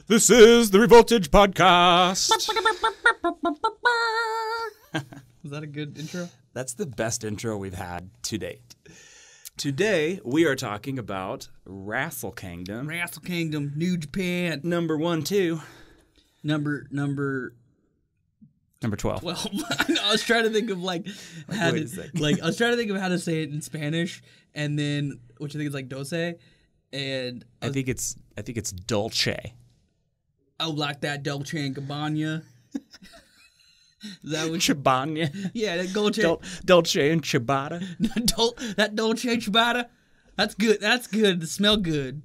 This is the Revoltage podcast. Was that a good intro? That's the best intro we've had to date. Today, we are talking about Wrestle Kingdom. Wrestle Kingdom, New Japan. Number 1, 2. Number 12. Well, I was trying to think of how to say it in Spanish, and then which I think is like doce, and I think it's Dolce. Oh, like that Dolce and Gabbana. Is that what Chibana. Yeah, that Dolce. Dolce and Ciabatta. That Dolce and Ciabatta. That's good. That's good. It smell good.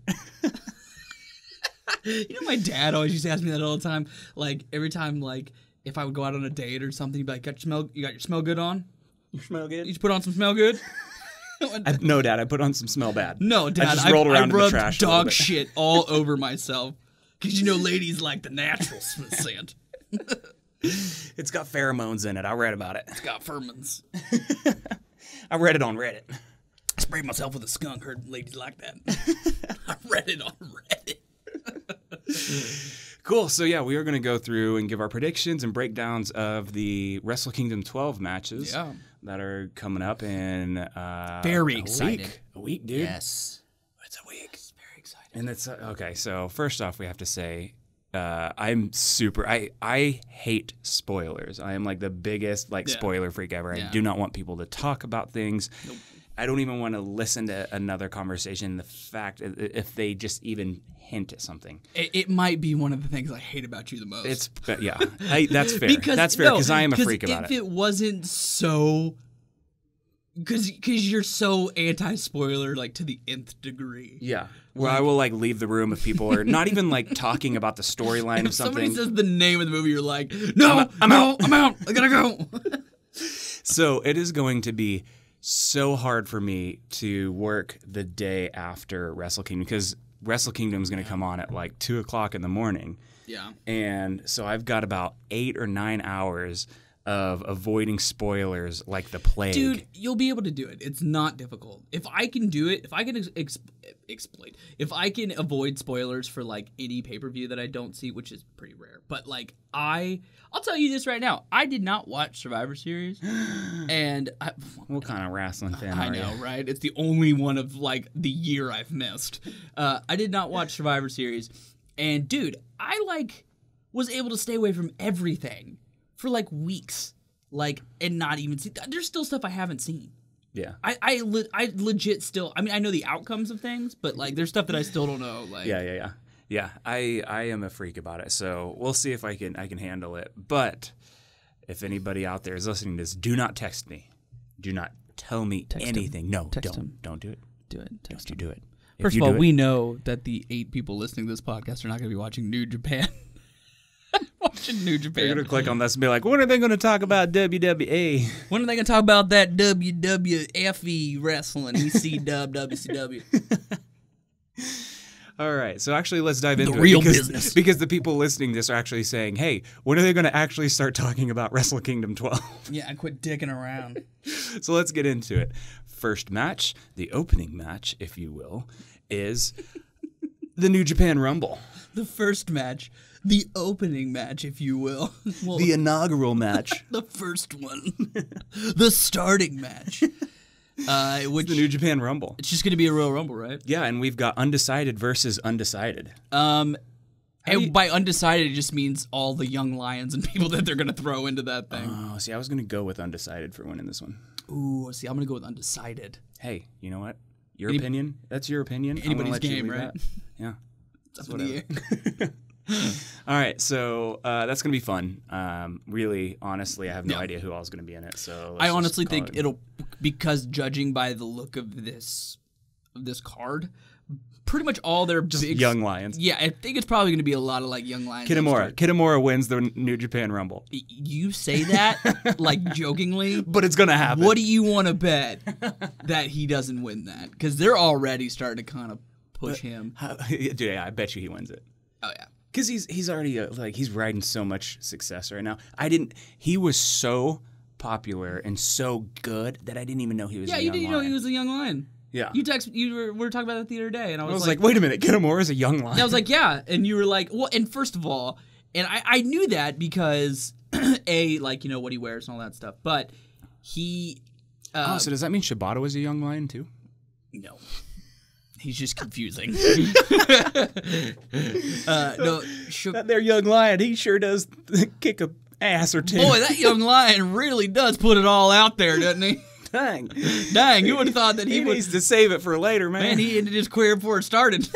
You know, my dad always used to ask me that all the time. Like every time, like if I would go out on a date or something, he'd be like, "You got your smell good on? You smell good? You just put on some smell good." No, Dad. I put on some smell bad. No, Dad. I just rolled around in the rubbed trash. Dog shit all over myself because you know, ladies like the natural scent. It's got pheromones in it. I read about it. It's got pheromones. I read it on Reddit. I sprayed myself with a skunk. Heard ladies like that. I read it on Reddit. Cool. So, yeah, we are going to go through and give our predictions and breakdowns of the Wrestle Kingdom 12 matches that are coming up in very excited. A week, dude. Yes. It's a week. It's very exciting. And it's okay. So, first off, we have to say I'm super. I hate spoilers. I am like the biggest spoiler freak ever. I do not want people to talk about things. Nope. I don't even want to listen to another conversation. The fact if they just even hint at something, it might be one of the things I hate about you the most. That's fair. That's fair because I am a freak about it. If it wasn't so, because you're so anti-spoiler like to the nth degree. Yeah. Well, I will leave the room if people are not even talking about the storyline of something. If somebody says the name of the movie, you're like, no, I'm out. I gotta go. So it is going to be so hard for me to work the day after Wrestle Kingdom because Wrestle Kingdom is going to come on at 2 o'clock in the morning. Yeah. And so I've got about 8 or 9 hours of avoiding spoilers like the plague. Dude, you'll be able to do it. It's not difficult. If I can do it, if I can exploit, if I can avoid spoilers for any pay-per-view that I don't see, which is pretty rare, but I'll tell you this right now. I did not watch Survivor Series, and what kind of wrestling fan are you? I know, right? It's the only one of the year I've missed. I did not watch Survivor Series, and dude, I was able to stay away from everything for weeks, and not even see. There's still stuff I haven't seen. Yeah, I legit still. I mean, I know the outcomes of things, but there's stuff that I still don't know. Yeah. I am a freak about it, so we'll see if I can handle it. But if anybody out there is listening to this, do not text me. Do not tell me anything. Him. No, text don't. Him. Don't do it. Do it. Text don't you do it. First of all, we know that the 8 people listening to this podcast are not going to be watching New Japan. Watching New Japan. They're going to click on this and be like, when are they going to talk about WWE? When are they going to talk about that WWFE wrestling, EC-Dub, WCW? All right, so actually let's dive into the real business. Because the people listening to this are actually saying, hey, when are they going to actually start talking about Wrestle Kingdom 12? Yeah, I quit dicking around. So let's get into it. First match, the opening match, if you will, is the New Japan Rumble. The first match, the opening match, if you will. Well, the inaugural match. The first one. The starting match. Which the New Japan Rumble. It's just going to be a Royal Rumble, right? Yeah, and we've got undecided versus undecided. And by undecided, it just means all the young lions and people that they're going to throw into that thing. Oh, see, I was going to go with undecided for winning this one. Ooh, see, I'm going to go with undecided. Hey, you know what? Your opinion. That's your opinion. Anybody's game, right? That. Yeah. That's whatever. All right, so that's going to be fun. Really, honestly, I have no idea who all is going to be in it. So I honestly think it'll, because judging by the look of this card, pretty much all their just young lions. Yeah, I think it's probably going to be a lot of young lions. Kitamura wins the New Japan Rumble. You say that jokingly, but it's going to happen. What do you want to bet that he doesn't win that? Because they're already starting to kind of push him. Dude, yeah, I bet you he wins it. Oh yeah. Because he's already he's riding so much success right now. He was so popular and so good that I didn't even know he was. Yeah, you didn't know he was a young lion. Yeah. We were talking about that the other day, and I was like, wait a minute, Kitamura is a young lion. I was like, yeah, and you were like, well, and first of all, and I knew that because like what he wears and all that stuff, but he. So does that mean Shibata was a young lion too? No. He's just confusing. No, that there young lion, he sure does kick a ass or two. Boy, that young lion really does put it all out there, doesn't he? Dang, you would have thought that he needs to save it for later, man. Man, he ended his career before it started.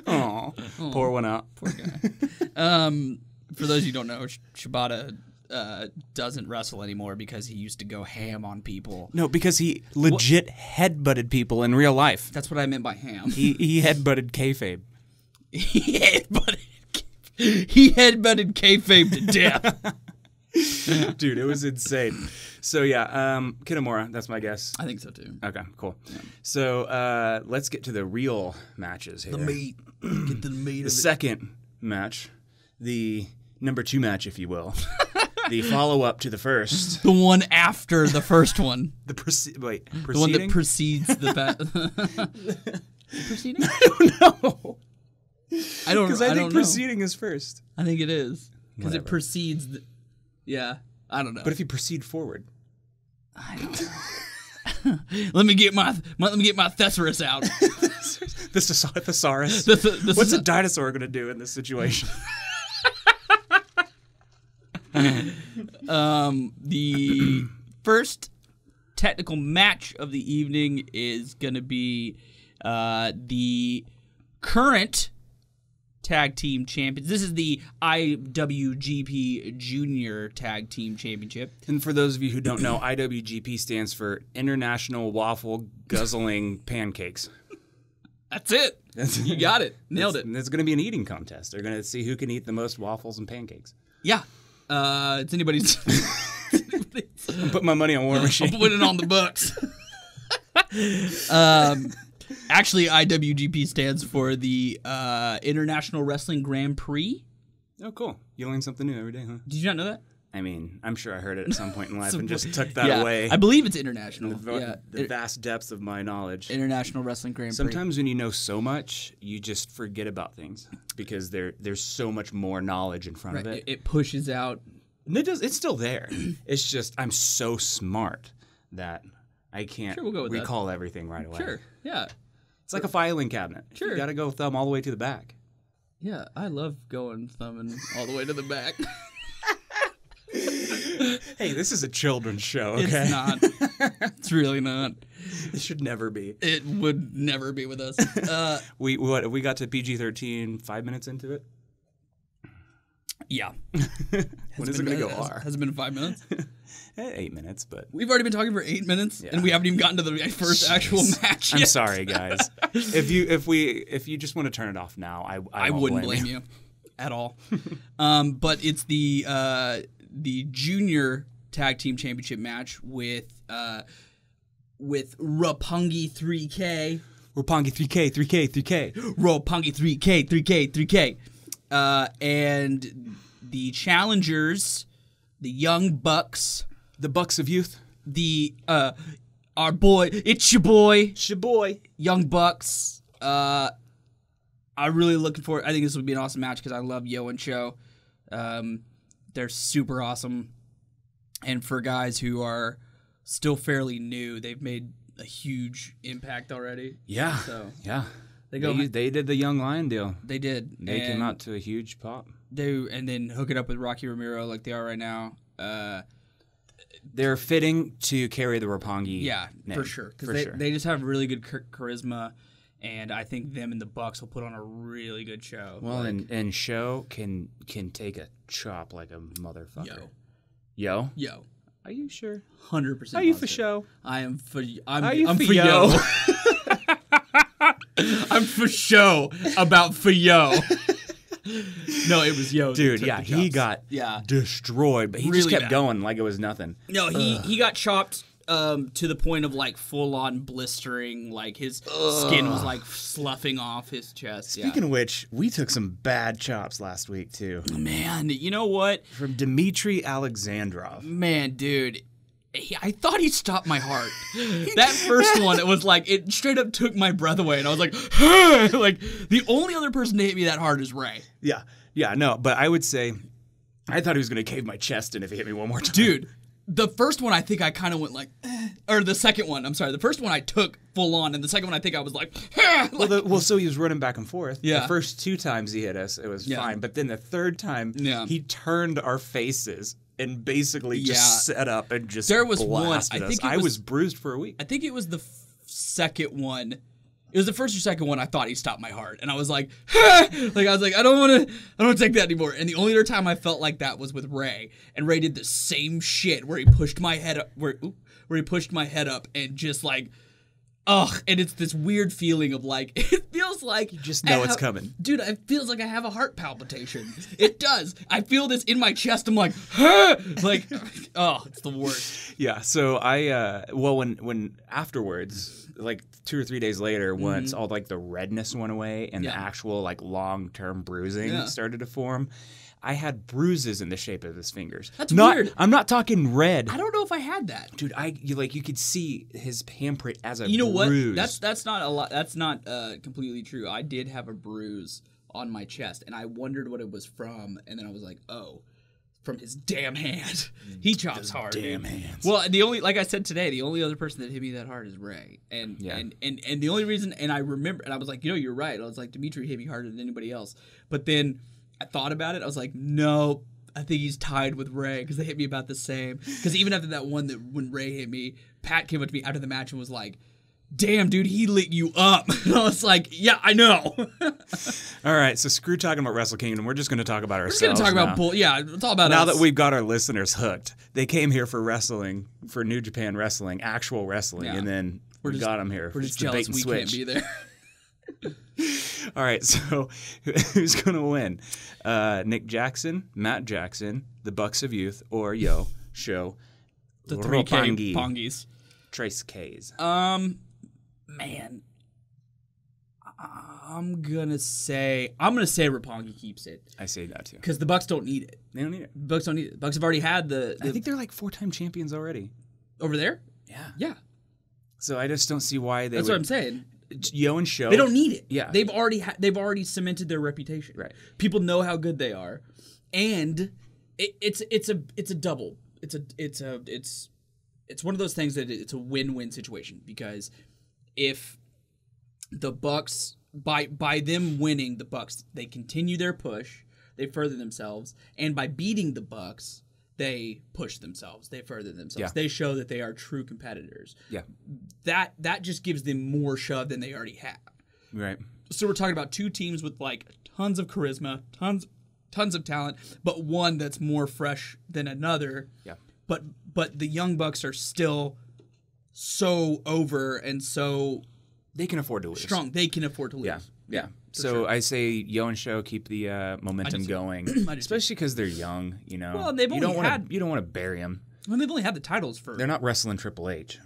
Aw, pour one out. Poor guy. For those you don't know, Shibata doesn't wrestle anymore because he used to go ham on people. No, because he legit headbutted people in real life. That's what I meant by ham. He headbutted kayfabe. He headbutted kayfabe to death. Dude, it was insane. So yeah, Kitamura, that's my guess. I think so too. Okay, cool. Yeah. So let's get to the real matches here. The meat. Get to the meat of it. The second match, the number 2 match, if you will. The follow-up to the first. The one after the first one. Preceding? The one that precedes the Proceeding? I don't know. I don't know. Because I think proceeding is first. I think it is. Because it precedes yeah. I don't know. But if you proceed forward. I don't know. Let me get my thesaurus out. The thesaurus. What's a dinosaur going to do in this situation? The first technical match of the evening is going to be the current tag team champions. This is the IWGP Junior Tag Team Championship. And for those of you who don't know, IWGP stands for International Waffle Guzzling Pancakes. That's it. You got it. Nailed it. It's going to be an eating contest. They're going to see who can eat the most waffles and pancakes. Yeah. It's anybody's. I'll put my money on War Machine. I'll put it on the Bucks. Actually, IWGP stands for the International Wrestling Grand Prix. Oh, cool. You learn something new every day, huh? Did you not know that? I mean, I'm sure I heard it at some point in life and just took that away. I believe it's international. The vast depths of my knowledge. International Wrestling Grand Prix. Sometimes when you know so much, you just forget about things because there's so much more knowledge in front of it. It pushes out. And it's still there. It's just I'm so smart that I can't recall everything right away. Sure, yeah. It's like a filing cabinet. Sure. You got to go thumb all the way to the back. Yeah, I love going thumbing all the way to the back. Hey, this is a children's show, okay? It's not. It's really not. It should never be. It would never be with us. We got to PG-13 5 minutes into it? Yeah. When is it going to go R? Has it been 5 minutes? 8 minutes, but... We've already been talking for 8 minutes, and we haven't even gotten to the first actual match yet. I'm sorry, guys. If you just want to turn it off now, I wouldn't blame you at all. But it's the Junior Tag Team Championship match with Roppongi 3K. Roppongi 3K. Roppongi 3K. And the challengers, the Young Bucks. The Bucks of Youth. Our boy, it's your boy. Young Bucks. I'm really looking forward. I think this would be an awesome match because I love Yo and Cho. They're super awesome. And for guys who are still fairly new, they've made a huge impact already. Yeah. So yeah. They did the Young Lion deal. They did. They came out to a huge pop. And then hook it up with Rocky Romero like they are right now. They're fitting to carry the Roppongi name. For sure. Because they just have really good charisma, and I think them and the Bucks will put on a really good show. Well, and Show can take a chop like a motherfucker. Yo. Are you sure? 100%. Are you for Show? I am for. I'm for Yo. I'm for show about for Yo. No, it was Yo. Dude, he got destroyed, but he just kept going like it was nothing. No, he got chopped to the point of like full on blistering, like his skin was like sloughing off his chest. Speaking of which, we took some bad chops last week too. Man, you know what? From Dmitry Alexandrov. Man, dude. I thought he stopped my heart. That first one, it was like, it straight up took my breath away. And I was like, like, the only other person to hit me that hard is Ray. Yeah. Yeah, no, but I would say, I thought he was going to cave my chest in if he hit me one more time. Dude, the first one, I think I kind of went like, or the second one, I'm sorry. The first one I took full on, and the second one I think I was like, well, so he was running back and forth. Yeah. The first 2 times he hit us, it was fine. But then the third time, he turned our faces and basically just set up and just blasted us. I was bruised for a week. I think it was the second one. It was the first or second one I thought he stopped my heart. And I was like, like I was like, I don't want to take that anymore. And the only other time I felt like that was with Ray. And Ray did the same shit where he pushed my head up, where he pushed my head up and just like, and it's this weird feeling of like, it feels like you just know it's coming. Dude, it feels like I have a heart palpitation. It does. I feel this in my chest. I'm like, like, it's the worst. Yeah. So when afterwards, like 2 or 3 days later, once all like the redness went away and the actual like long-term bruising started to form, I had bruises in the shape of his fingers. That's weird. I'm not talking red. I don't know if I had that, dude. You could see his handprint as a bruise. You know what? That's not a lot. That's not completely true. I did have a bruise on my chest, and I wondered what it was from, and then I was like, from his damn hand. He chops hard. Damn hands. Well, like I said today, the only other person that hit me that hard is Ray. And the only reason, and I remember, and I was like, you're right. I was like, Dimitri hit me harder than anybody else. But then I thought about it. I was like, no, I think he's tied with Ray because they hit me about the same. Because even after that one, when Ray hit me, Pat came up to me after the match and was like, damn, dude, he lit you up. And I was like, yeah, I know. All right, so screw talking about Wrestle Kingdom. We're just going to talk about ourselves. We're just going to talk about it's all about now us. That we've got our listeners hooked. They came here for wrestling, for New Japan Wrestling, actual wrestling, and then we got them here. We're just jealous we can't be there. All right, so who's going to win? Nick Jackson, Matt Jackson, the Bucks of Youth, or Show, the 3K Pongies. Trace K's. Man, I'm gonna say Roppongi keeps it. I say that too because the Bucks don't need it. They don't need it. The Bucks don't need it. The Bucks have already had the I think they're like 4-time champions already over there. Yeah. So I just don't see why they. That's what I'm saying. Yo and Show. They don't need it. Yeah. They've already cemented their reputation. Right. People know how good they are, and it's a double. It's one of those things that it's a win-win situation because if the Bucks by them winning the Bucks, they continue their push, they further themselves, and by beating the Bucks, they push themselves, they further themselves. Yeah. They show that they are true competitors. Yeah. That just gives them more shove than they already have. Right. So we're talking about two teams with like tons of charisma, tons of talent, but one that's more fresh than another. Yeah. But the Young Bucks are still so over and so they can afford to lose. Strong. They can afford to lose. Yeah. So I say Yo and Show keep the momentum going, especially because they're young. You know, well, they've only you don't want to bury them. Well, they've only had the titles for. They're not wrestling Triple H.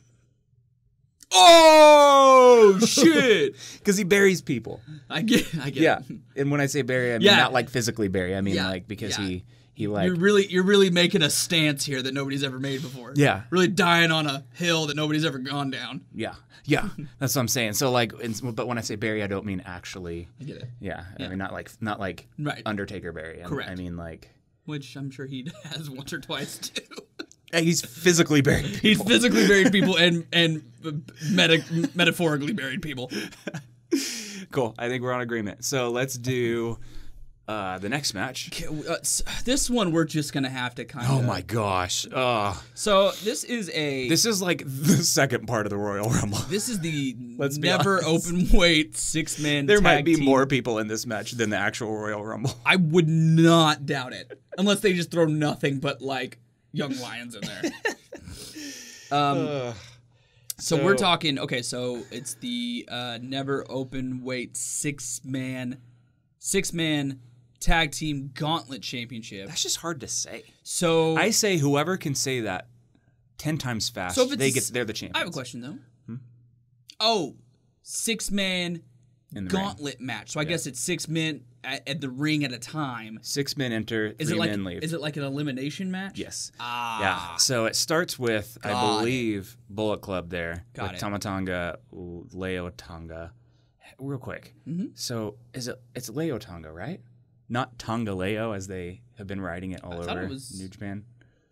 Oh shit! Because he buries people. I get. Yeah, and when I say bury, I mean not like physically bury. I mean like because he like. You're really making a stance here that nobody's ever made before. Yeah. Really dying on a hill that nobody's ever gone down. Yeah. That's what I'm saying. So like, but when I say bury, I don't mean actually. I get it. Yeah. I mean not like right. Undertaker bury. Correct. I mean like. Which I'm sure he has once or twice too. He's physically buried people. He's physically buried people and metaphorically buried people. Cool. I think we're on agreement. So let's do the next match. This one we're just going to have to kind of... Oh my gosh. So this is like the second part of the Royal Rumble. This is the never open weight 6-man There tag might be team. more people in this match than the actual Royal Rumble. I would not doubt it. Unless they just throw nothing but like young lions in there. So we're talking, okay, so it's the never open weight 6-man tag team gauntlet championship. That's just hard to say. So I say whoever can say that 10 times fast, they're the champions. I have a question though. Oh, 6-man gauntlet match. So I guess it's 6 men at the ring at a time. 6 men enter, 3 men leave. Is it like an elimination match? Yes. Yeah. So it starts with, I believe, Bullet Club there. With Tamatanga, Leo Tonga. Real quick. Mm-hmm. So it's Leo Tonga, right? Not Tonga Leo, as they have been writing it all over New Japan.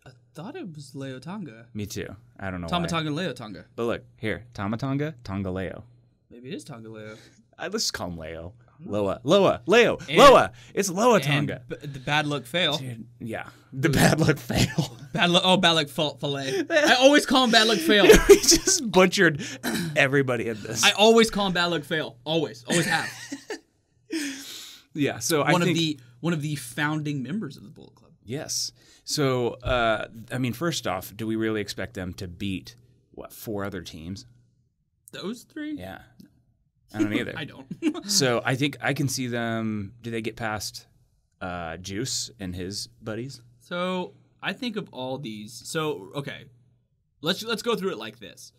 I thought it was Leo Tonga. Me too. I don't know Tamatanga and Leo Tonga. But look, here. Tamatanga, Tonga Leo. Maybe it is Tonga Leo. Let's just call him Leo. Leo. Loa. It's Loa Tonga. The bad luck fail. Dude, yeah. The bad luck fail. Bad luck fillet. I always call him bad luck fail. We just butchered everybody in this. I always call him bad luck fail. Always have. Yeah, so one of the founding members of the Bullet Club. Yes. So, I mean, first off, do we really expect them to beat, 4 other teams? Those 3? Yeah. I don't either. I don't. So, I think I can see them, do they get past Juice and his buddies? So, I think of all these. So, okay. Let's go through it like this.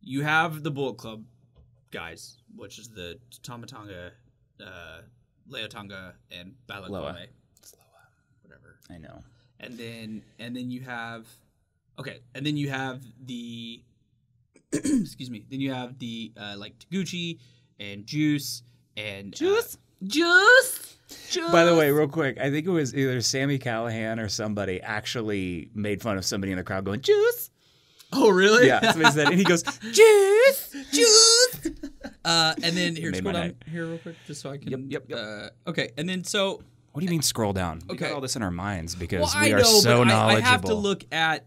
You have the Bullet Club guys, which is the Tamatanga, Leo Tonga, and Balakwame. It's Loa. Whatever. I know. And then you have the excuse me. Then you have the like Taguchi and Juice and Juice. By the way, real quick, I think it was either Sammy Callahan or somebody actually made fun of somebody in the crowd going Juice. Oh, really? Yeah, that's what he said. And he goes, Juice! And then here, scroll down here real quick, just so I can. Yep. Okay, and then so. What do you mean scroll down? We okay. got all this in our minds because we are so knowledgeable. I have to look at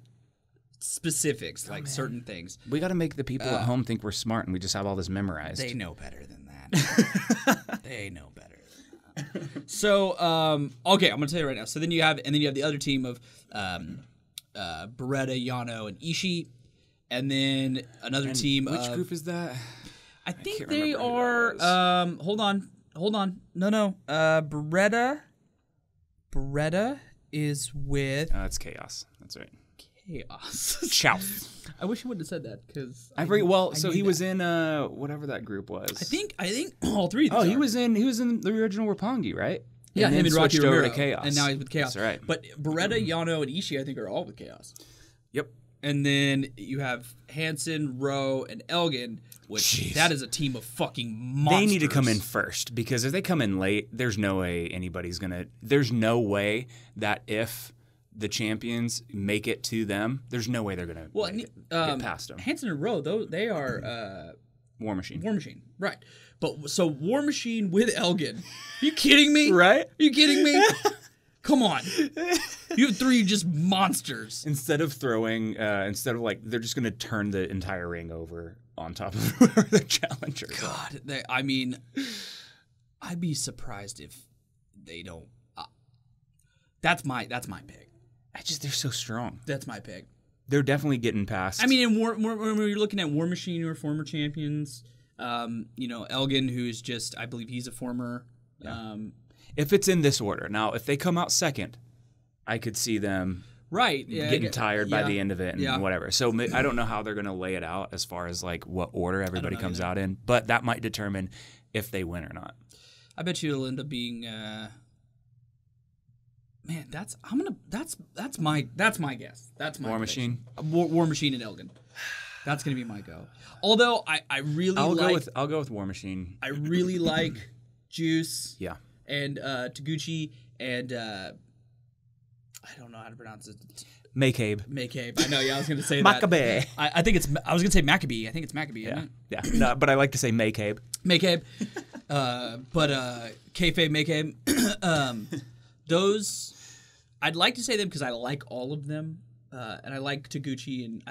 specifics, like certain things. We got to make the people at home think we're smart and we just have all this memorized. They know better than that. They know better than that. So, okay, I'm going to tell you right now. So then you have the other team of Beretta, Yano, and Ishii. And then another team which group is that? I think they are. Hold on. No. Beretta is with. That's Chaos. That's right. Chaos. Ciao. I wish you wouldn't have said that because I forget. Well, so he was in whatever that group was. I think all 3 of these. Oh, he was in the original Roppongi, right? Yeah, him and Rocky Romero over to Chaos, and now he's with Chaos. That's right. But Beretta, Yano, and Ishii, I think, are all with Chaos. Yep. And then you have Hansen, Rowe, and Elgin, which that is a team of fucking monsters. They need to come in first because if they come in late, there's no way anybody's gonna. There's no way that if the champions make it to them, there's no way they're gonna get past them. Hansen and Rowe, though, they are War Machine. War Machine, right? But so War Machine with Elgin. Are you kidding me? Right? Are you kidding me? Come on. You have 3 just monsters. Instead of like, they're just going to turn the entire ring over on top of whoever the challenger is. God, I mean, I'd be surprised if they don't. That's my pick. They're so strong. That's my pick. They're definitely getting past. I mean, when you're looking at War Machine, who are former champions, Elgin, who's just, I believe he's a former. Yeah. If it's in this order. Now, if they come out second, I could see them getting tired by the end of it and whatever. So I don't know how they're going to lay it out as far as like what order everybody comes out in, but that might determine if they win or not. I bet you it'll end up being man, that's my guess. That's my War Machine. War Machine and Elgin. That's going to be my go. Although I really I'll go with War Machine. I really like Juice. Yeah. And Taguchi and I don't know how to pronounce it. Macabe. I know. Yeah, I was going to say that. Maccabee. I think it's. I was going to say Maccabee. I think it's Maccabee. Yeah. Isn't it? Yeah. No, but I like to say Macabe. But kayfabe Macabe. Those, I'd like to say them because I like all of them. And I like Taguchi and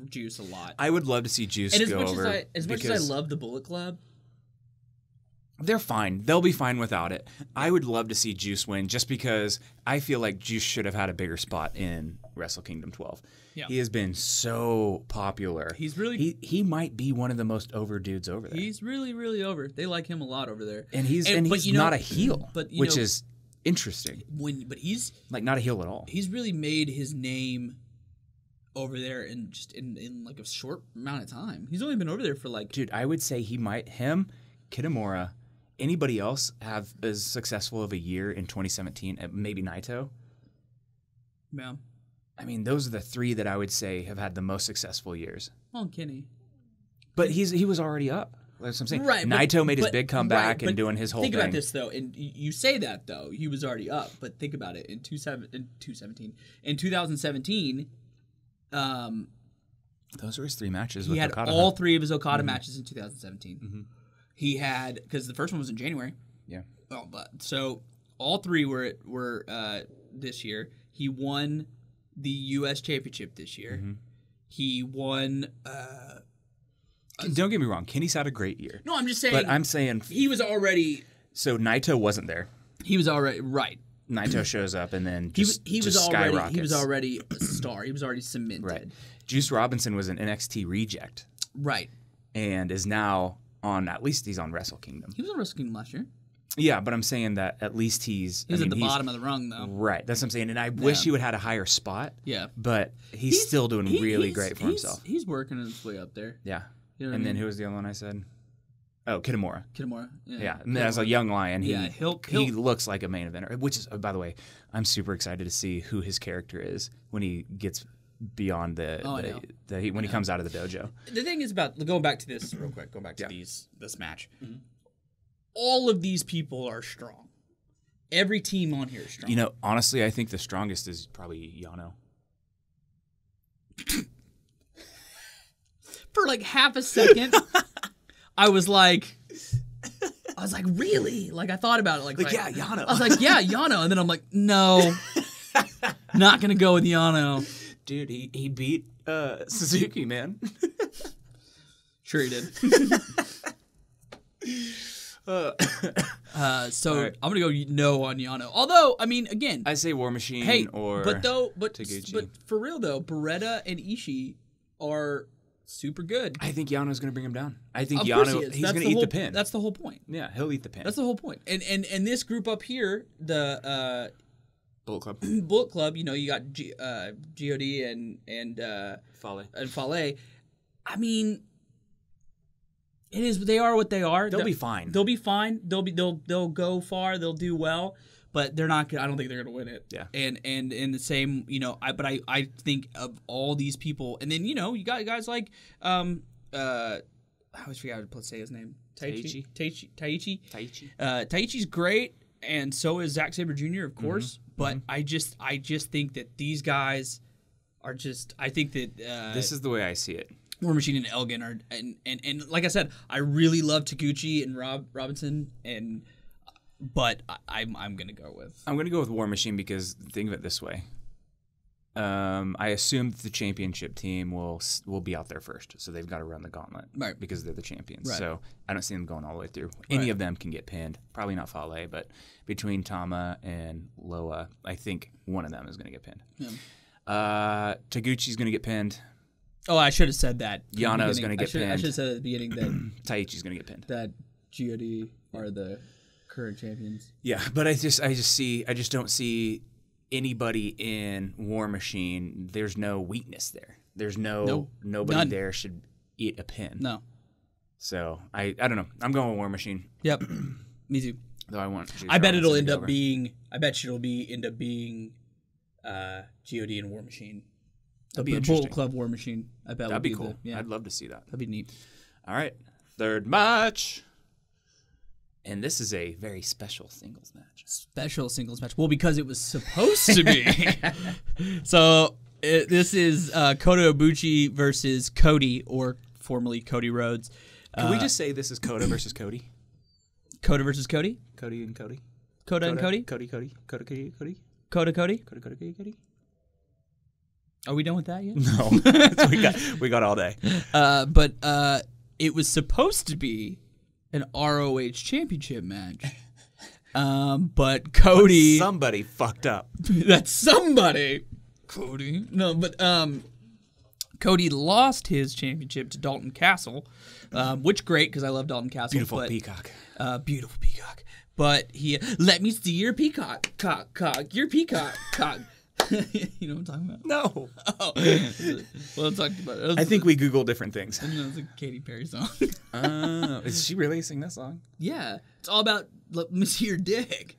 Juice a lot. I would love to see Juice go over. As much as I love the Bullet Club, they're fine. They'll be fine without it. I would love to see Juice win just because I feel like Juice should have had a bigger spot in Wrestle Kingdom 12. Yeah. He has been so popular. He's really he might be one of the most over dudes over there. He's really, really over. They like him a lot over there. And he's not a heel, which is interesting. But he's like not a heel at all. He's really made his name over there in like a short amount of time. He's only been over there for like dude, I would say Kitamura. Anybody else have as successful of a year in 2017? Maybe Naito. Yeah. I mean, those are the three that I would say have had the most successful years. Well, Kenny. But he was already up. That's what I'm saying. Right, Naito made his big comeback and doing his whole thing. Think about this, though. And you say that, though. He was already up. But think about it. In 2017, those were his 3 matches he with had Okada. all 3 of his Okada matches in 2017. Mm-hmm. He had, because the first one was in January. Yeah. Oh, so all 3 were this year. He won the U.S. Championship this year. Mm-hmm. He won... Don't get me wrong. Kenny's had a great year. No, I'm just saying... But I'm saying... He was already... So Naito wasn't there. He was already... Right. Just shows up and then he was skyrockets. He was already a star. He was already cemented. Right. Juice Robinson was an NXT reject. Right. And is now on... At least he's on Wrestle Kingdom. He was on Wrestle Kingdom last year. Yeah, but I'm saying that at least he's... He was at the bottom of the rung, though. Right. That's what I'm saying. And I wish he would have had a higher spot. Yeah. But he's still doing really great for himself. He's working his way up there. Yeah. You know and then who was the other one I said? Oh, Kitamura. Yeah. And as a young lion, he looks like a main eventer. Which is, by the way, I'm super excited to see who his character is when he gets beyond when he comes out of the dojo. The thing is about going back to this real quick. Going back to this match. Mm-hmm. All of these people are strong. Every team on here is strong. You know, honestly, I think the strongest is probably Yano. For like half a second, I was like, really? Like, I thought about it. Yeah, Yano. I was like, yeah, Yano. And then I'm like, no, not going to go with Yano. Dude, he beat Suzuki, man. Sure he did. So right. I'm gonna go no on Yano. Although, I mean, again, I say War Machine but Taguchi. But for real though, Beretta and Ishii are super good. I think Yano's gonna bring him down. I think he's gonna eat the pin. That's the whole point. Yeah, he'll eat the pin. That's the whole point. And this group up here, the Bullet Club. Bullet Club. You know, you got God and Fale. I mean. It is. They are what they are. They'll be fine. They'll be fine. They'll go far. They'll do well, but they're not. I don't think they're gonna win it. Yeah. And in the same, you know, I think of all these people, and then you know you got guys like I always forget how to say his name. Taichi. Taichi's great, and so is Zack Sabre Jr. of course. Mm-hmm. But mm-hmm. I just think that these guys are just. I think that this is the way I see it. War Machine and Elgin are, and like I said, I really love Taguchi and Robinson, but I'm gonna go with War Machine because think of it this way. I assume that the championship team will be out there first, so they've got to run the gauntlet, right? Because they're the champions. Right. So I don't see them going all the way through. Any of them can get pinned. Probably not Fale, but between Tama and Loa, I think one of them is gonna get pinned. Yeah. Taguchi's gonna get pinned. Oh, I should have said that. Yano's going to get pinned. I should have said at the beginning that Taichi's going to get pinned. That God are the current champions. Yeah, but I just don't see anybody in War Machine. There's no weakness there. There's nobody there should eat a pin. No. So I don't know. I'm going with War Machine. Yep. Me too. Though I bet it'll end up being. I bet it'll end up being God and War Machine. That'd be interesting. Bullet Club War Machine. I bet that'd be cool. I'd love to see that. That'd be neat. All right, third match, and this is a very special singles match. Special singles match. Well, because it was supposed to be. So this is Kota Ibushi versus Cody, or formerly Cody Rhodes. Can we just say this is Kota versus Cody? Kota versus Cody. Cody and Cody. Kota and Cody. Cody. Kota Cody. Are we done with that yet? No. we got all day. But it was supposed to be an ROH championship match. But Cody... Somebody fucked up. That's somebody. Cody. No, but Cody lost his championship to Dalton Castle, which great because I love Dalton Castle. Beautiful peacock. Beautiful peacock. But he... Let me see your peacock. Cock. Your peacock. Cock. You know what I'm talking about? No. Oh. Well, I talked about it. I think we Google different things. It's a Katy Perry song. Is she really singing that song? Yeah. It's all about let me see your dick.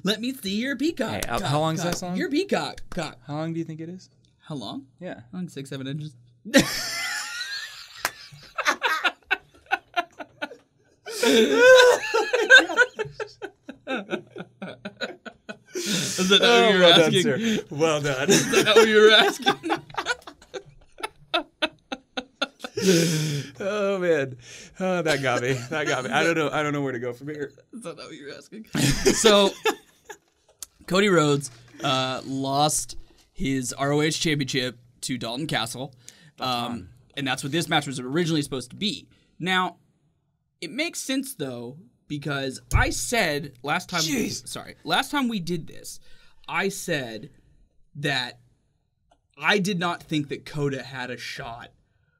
Let me see your peacock. Hey, how long is that song? Your peacock. Cock. How long do you think it is? How long? Yeah. How long? 6-7 inches. Is that what you were asking? Done, sir. Well done. Is that what you were asking? Oh man, that got me. That got me. I don't know where to go from here. Is that what you were asking? So, Cody Rhodes lost his ROH championship to Dalton Castle, and that's what this match was originally supposed to be. Now, it makes sense though, because I said last time we did this, I said that I did not think that Coda had a shot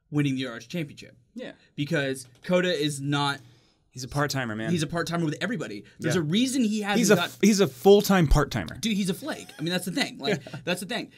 winning the ROH championship. Yeah. Because Coda is not... He's a part-timer, man. He's a part-timer with everybody. There's a reason he hasn't He's a full-time part-timer. Dude, he's a flake. I mean, that's the thing. That's the thing.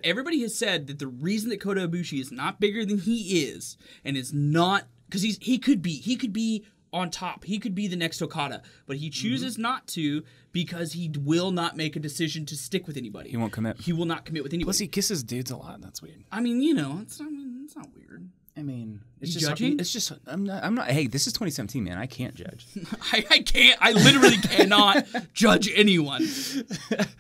Everybody has said that the reason that Kota Ibushi is not bigger than he is, and is not... Because he could be on top. He could be the next Okada, but he chooses not to because he will not make a decision to stick with anybody. He won't commit. He will not commit with anybody. Plus, he kisses dudes a lot. That's weird. I mean, it's not weird. I mean, it's just judging. It's just I'm not. Hey, this is 2017, man. I can't judge. I can't. I literally cannot judge anyone.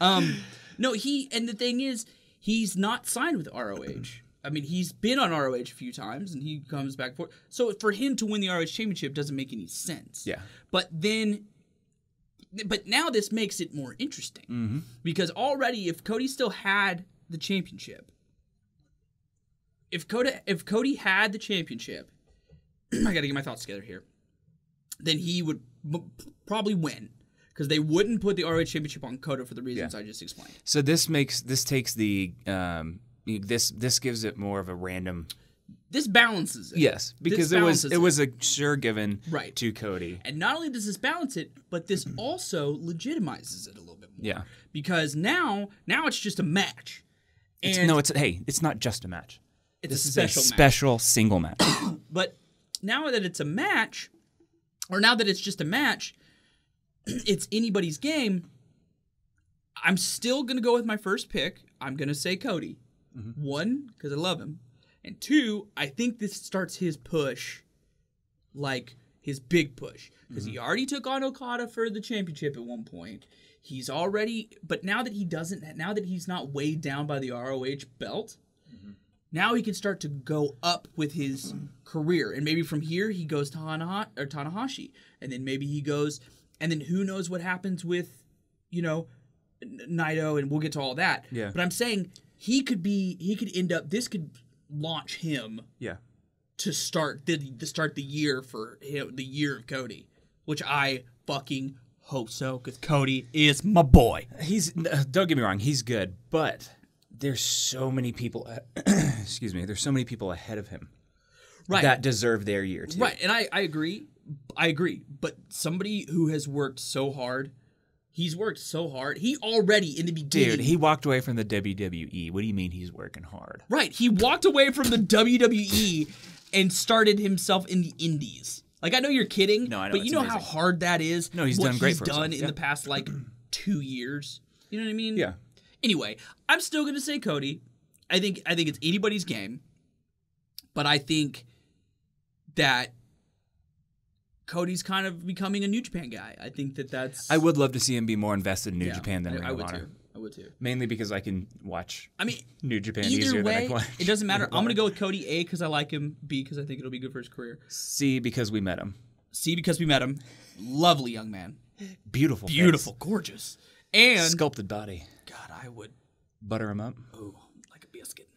No, and the thing is, he's not signed with ROH. I mean, he's been on ROH a few times, and he comes back for. So for him to win the ROH championship doesn't make any sense. Yeah. But now this makes it more interesting because already, if Cody still had the championship. If Cody had the championship, I got to get my thoughts together here. Then he would probably win because they wouldn't put the ROH championship on Cody for the reasons I just explained. So this takes the this gives it more of a random. This balances it. Yes, because it was a sure given to Cody. And not only does this balance it, but this also legitimizes it a little bit more. Yeah. Because now it's just a match. It's not just a match. This is a special single match. But now that it's a match, or now that it's just a match, it's anybody's game. I'm still going to go with my first pick. I'm going to say Cody. One, because I love him. And two, I think this starts his push, like his big push. Because he already took on Okada for the championship at one point. But now that he's not weighed down by the ROH belt, now he can start to go up with his career. And maybe from here he goes to Tanahashi. And then maybe he goes, and then who knows what happens with, Naito, and we'll get to all that. Yeah. But I'm saying this could launch him to start the year for him, the year of Cody, which I fucking hope so, because Cody is my boy. Don't get me wrong, he's good, but there's so many people there's so many people ahead of him that deserve their year too. Right, and I agree, but somebody who has worked so hard, he already in the beginning... Dude, he walked away from the WWE. What do you mean he's working hard? Right, he walked away from the WWE and started himself in the indies. Like, I know you're kidding, no, I know, but you know amazing. how hard that is? No, he's done great for himself. What he's done in the past, 2 years. You know what I mean? Yeah. Anyway, I'm still going to say Cody. I think it's anybody's game. But I think that Cody's kind of becoming a New Japan guy. I think that's... I would love to see him be more invested in New Japan than Ring of Honor. I would too. Mainly because I can watch New Japan either easier way, than I can watch. It doesn't matter. I'm going to go with Cody, A, because I like him, B, because I think it'll be good for his career. C, because we met him. C, because we met him. Lovely young man. Beautiful. Gorgeous. And... sculpted body. God, I would... butter him up. Oh, like a biscuit.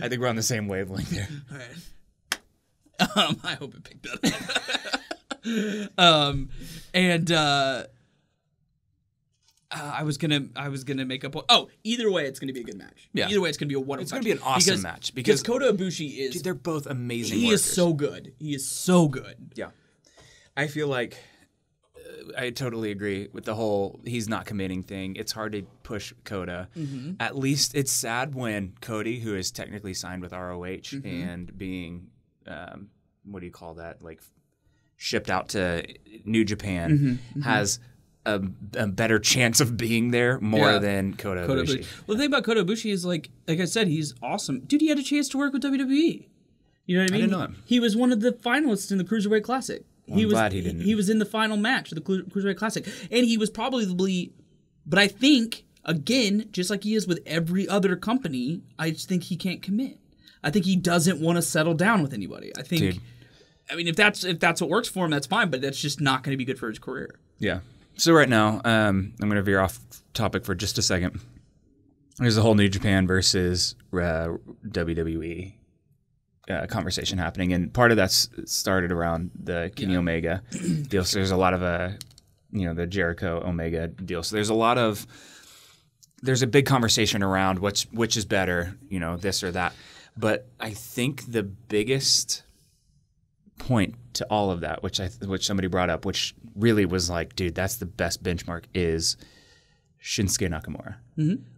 I think we're on the same wavelength there. All right. I hope it picked that up. I was gonna make up. Either way, it's gonna be a good match. Yeah. Either way, it's gonna be a wonderful. It's gonna be an awesome match because Kota Ibushi is. Dude, they're both amazing. He workers. is so good. He is so good. Yeah, I feel like I totally agree with the whole he's not committing thing. It's hard to push Coda. At least it's sad when Cody, who is technically signed with ROH and being, what do you call that, like shipped out to New Japan, has a better chance of being there more than Kota Ibushi. Well, the thing about Kota Ibushi is, like I said, he's awesome. Dude, he had a chance to work with WWE. You know what I mean? I didn't know him. He was one of the finalists in the Cruiserweight Classic. I'm glad he didn't. He was in the final match of the Cruiserweight Classic. And he was probably, but I think, again, just like he is with every other company, I just think he can't commit. I think he doesn't want to settle down with anybody. I think, dude. I mean, if that's what works for him, that's fine, but that's just not going to be good for his career. Yeah. So right now, I'm going to veer off topic for just a second. There's a whole New Japan versus WWE conversation happening, and part of that's started around the Kenny Omega deal. So there's a lot of the Jericho Omega deal. So there's a big conversation around which is better, this or that. But I think the biggest point to all of that, which somebody brought up, which really was like, dude, that's the best benchmark, is Shinsuke Nakamura.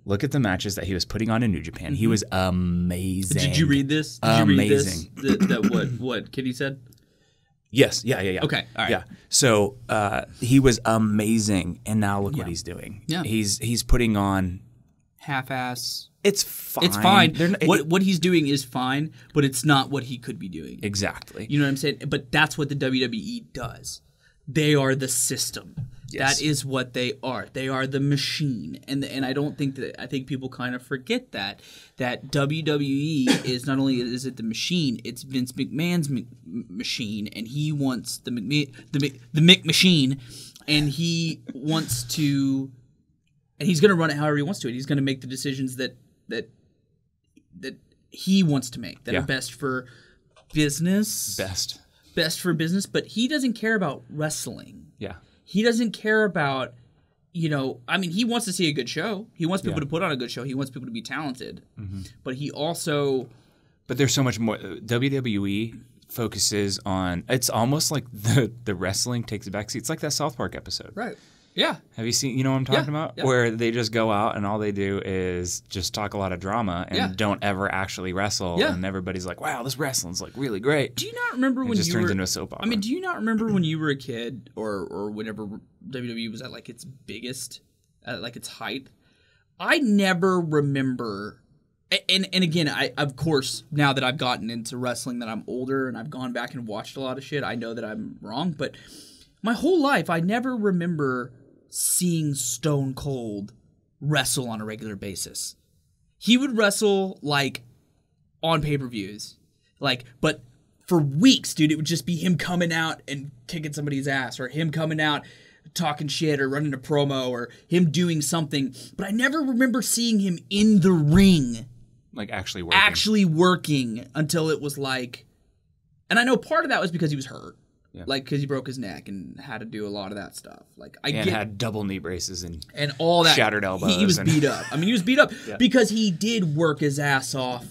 Look at the matches that he was putting on in New Japan. He was amazing. Did you read this? Amazing. What Kitty said? Yes. Yeah. Okay. All right. Yeah. So he was amazing, and now look what he's doing. Yeah. He's putting on half-ass. It's fine. It's fine. What he's doing is fine, but it's not what he could be doing. Exactly. You know what I'm saying? But that's what the WWE does. They are the system. Yes. That is what they are. They are the machine. And I don't think that, I think people kind of forget that WWE is not only is it the machine, it's Vince McMahon's machine, and he wants the Mick machine, and he wants to, and he's going to run it however he wants to. He's going to make the decisions that he wants to make that are best for business. Best for business, but he doesn't care about wrestling. Yeah. He doesn't care about, he wants to see a good show. He wants people to put on a good show. He wants people to be talented. But he also... But there's so much more. WWE focuses on... It's almost like the wrestling takes a backseat. It's like that South Park episode. Right. Yeah. Have you seen, what I'm talking about? Yeah. Where they just go out and all they do is just talk a lot of drama and don't ever actually wrestle. Yeah. And everybody's like, wow, this wrestling's like really great. Do you not remember when it just turns into a soap opera? I mean, do you not remember when you were a kid or whenever WWE was at like its biggest, at like its height? I never remember... And again, I of course, now that I've gotten into wrestling, that I'm older and I've gone back and watched a lot of shit, I know that I'm wrong. But my whole life, I never remember seeing Stone Cold wrestle on a regular basis. He would wrestle like on pay-per-views, but for weeks, dude, it would just be him coming out and kicking somebody's ass, or him coming out talking shit or running a promo, or him doing something. But I never remember seeing him in the ring, like actually working until it was like, and I know part of that was because he was hurt. Yeah. Like, because he broke his neck and had to do a lot of that stuff. Had double knee braces and all that. Shattered elbows. He was beat up. I mean, he was beat up because he did work his ass off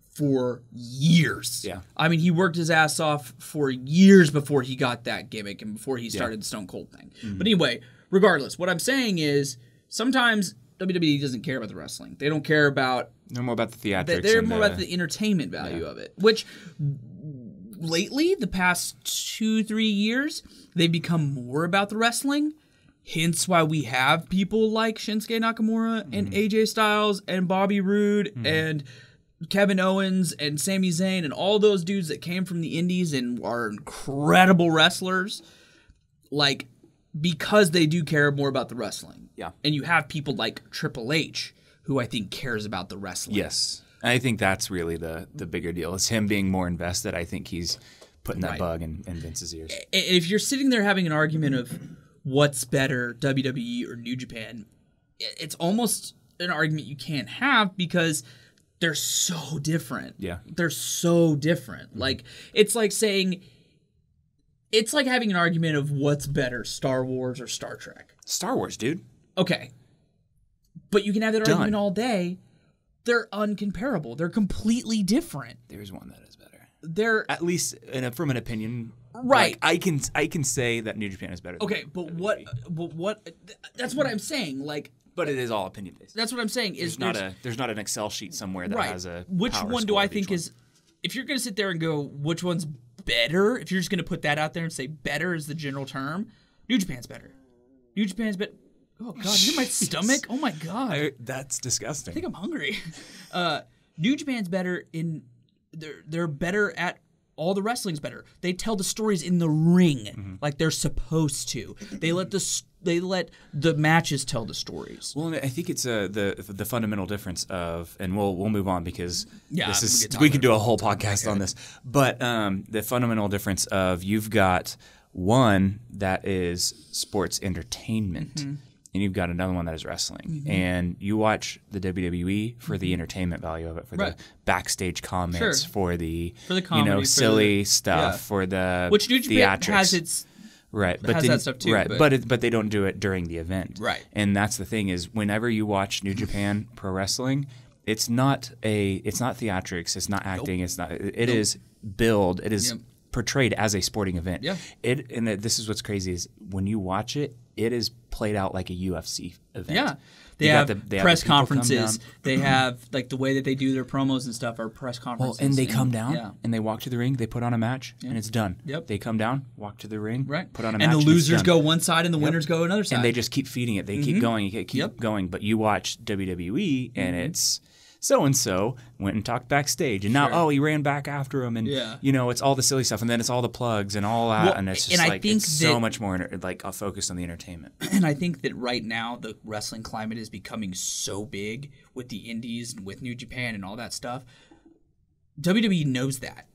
for years. Yeah. I mean, he worked his ass off for years before he got that gimmick and before he started the Stone Cold thing. But anyway, regardless, what I'm saying is sometimes WWE doesn't care about the wrestling. They don't care about... They're more about the theatrics. They're more about the entertainment value of it, which... Lately, the past 2-3 years, they've become more about the wrestling. Hence why we have people like Shinsuke Nakamura and AJ Styles and Bobby Roode and Kevin Owens and Sami Zayn and all those dudes that came from the indies and are incredible wrestlers. Because they do care more about the wrestling. Yeah. And you have people like Triple H, who I think cares about the wrestling. Yes. I think that's really the bigger deal. It's him being more invested. I think he's putting that bug in Vince's ears. If you're sitting there having an argument of what's better, WWE or New Japan, it's almost an argument you can't have because they're so different. Yeah. They're so different. It's like saying... It's like having an argument of what's better, Star Wars or Star Trek. Star Wars, dude. Okay. But you can have that argument all day. They're uncomparable. They're completely different. There's one that is better. They're at least from an opinion Right. Like, I can say that New Japan is better. Okay, but what? That's what I'm saying. Like, but it is all opinion based. That's what I'm saying. There's not an Excel sheet somewhere that has a which power one do score I of think each one. is? If you're gonna sit there and go, which one's better? If you're just gonna put that out there and say better is the general term, New Japan's better. New Japan's better. Oh God, you hear my stomach? Oh my God, that's disgusting. I think I'm hungry. New Japan's better in. They're better at. All the wrestling's better. They tell the stories in the ring like they're supposed to. They let the matches tell the stories. Well, I think it's the fundamental difference of, and we'll move on because we could do a whole podcast on this. But the fundamental difference of you've got one that is sports entertainment. And you've got another one that is wrestling. And you watch the WWE for the entertainment value of it, for the backstage comments, for the comedy, silly stuff, for the which New Japan theatrics. Has its but that stuff too. Right, but they don't do it during the event. Right. And that's the thing is whenever you watch New Japan Pro Wrestling, it's not theatrics, it's not acting, it's not it is billed, it is portrayed as a sporting event. Yeah. This is what's crazy is when you watch it, it is played out like a UFC event. Yeah. They have press conferences. They have like the way that they do their promos and stuff are press conferences. Well, and they come down and they walk to the ring, they put on a match, and it's done. Yep. They come down, walk to the ring, put on a match. And the losers go one side and the winners go another side. And they just keep feeding it. They keep going, keep going. But you watch WWE and it's so-and-so went and talked backstage. And now, he ran back after him. And, it's all the silly stuff. And then it's all the plugs and all that. And it's just it's so much more focused on the entertainment. And I think that right now the wrestling climate is becoming so big with the indies and with New Japan and all that stuff. WWE knows that.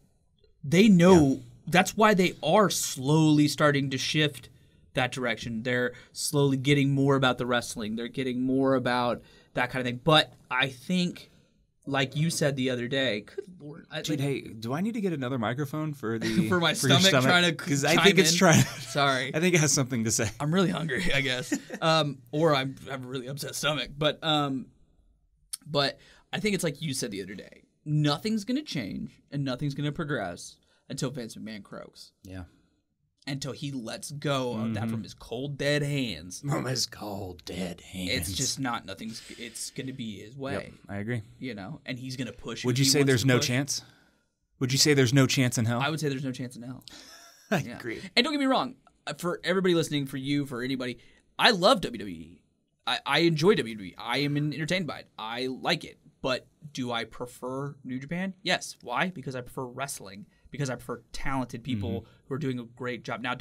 They know that's why they are slowly starting to shift that direction. They're slowly getting more about the wrestling. They're getting more about that kind of thing. But I think... Like you said the other day, good Lord. Dude, hey, do I need to get another microphone for the for my stomach trying to because I think it's trying. Sorry, I think it has something to say. I'm really hungry, I guess, or I have a really upset stomach. But I think it's like you said the other day. Nothing's gonna change and nothing's gonna progress until Vince McMahon croaks. Yeah. Until he lets go of that from his cold, dead hands. From his cold, dead hands. It's just it's going to be his way. Yep, I agree. And he's going to push. Would you say there's no chance? Would you say there's no chance in hell? I would say there's no chance in hell. I agree. And don't get me wrong. For everybody listening, for you, for anybody, I love WWE. I enjoy WWE. I am entertained by it. I like it. But do I prefer New Japan? Yes. Why? Because I prefer wrestling. Because I prefer talented people who are doing a great job. Now,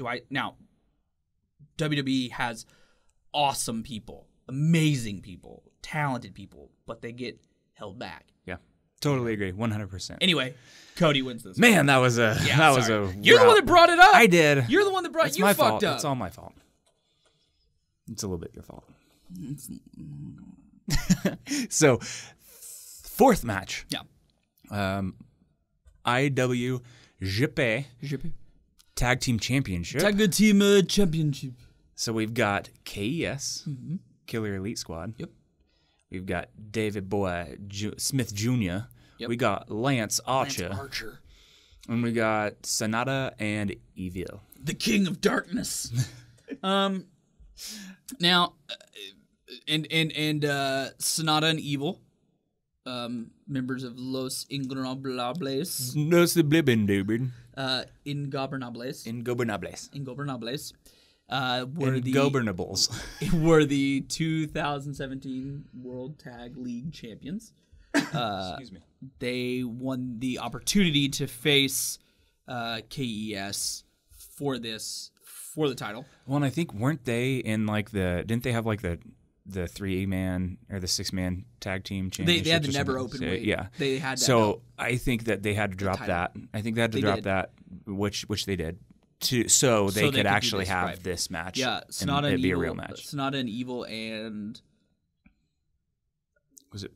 WWE has awesome people, amazing people, talented people, but they get held back. Yeah, totally agree, 100%. Anyway, Cody wins this. Man, that was a You're the one that brought it up. I did. You're the one that brought. It's you my fucked fault. up. It's all my fault. It's a little bit your fault. So, fourth match. Yeah. IWGP Tag Team Championship. Tag Team Championship. So we've got KES, Killer Elite Squad. Yep. We've got David Boy Smith Jr. Yep. We got Lance Archer. And we got Sonata and Evil. The King of Darkness. Now, Sonata and Evil. Members of Los Ingobernables. Los Ingobernables. Ingobernables. Were the 2017 World Tag League champions. Excuse me. They won the opportunity to face KES for the title. Well, and I think weren't they in didn't they have the 3-man or the 6-man tag team championship? They had the never open weight. Yeah. They had that. So I think that they had to drop that. I think they had to drop that, which they did, so they could actually have this match. Yeah, Sonata and it'd be Evil, a real match. Sonata and Evil and... Was it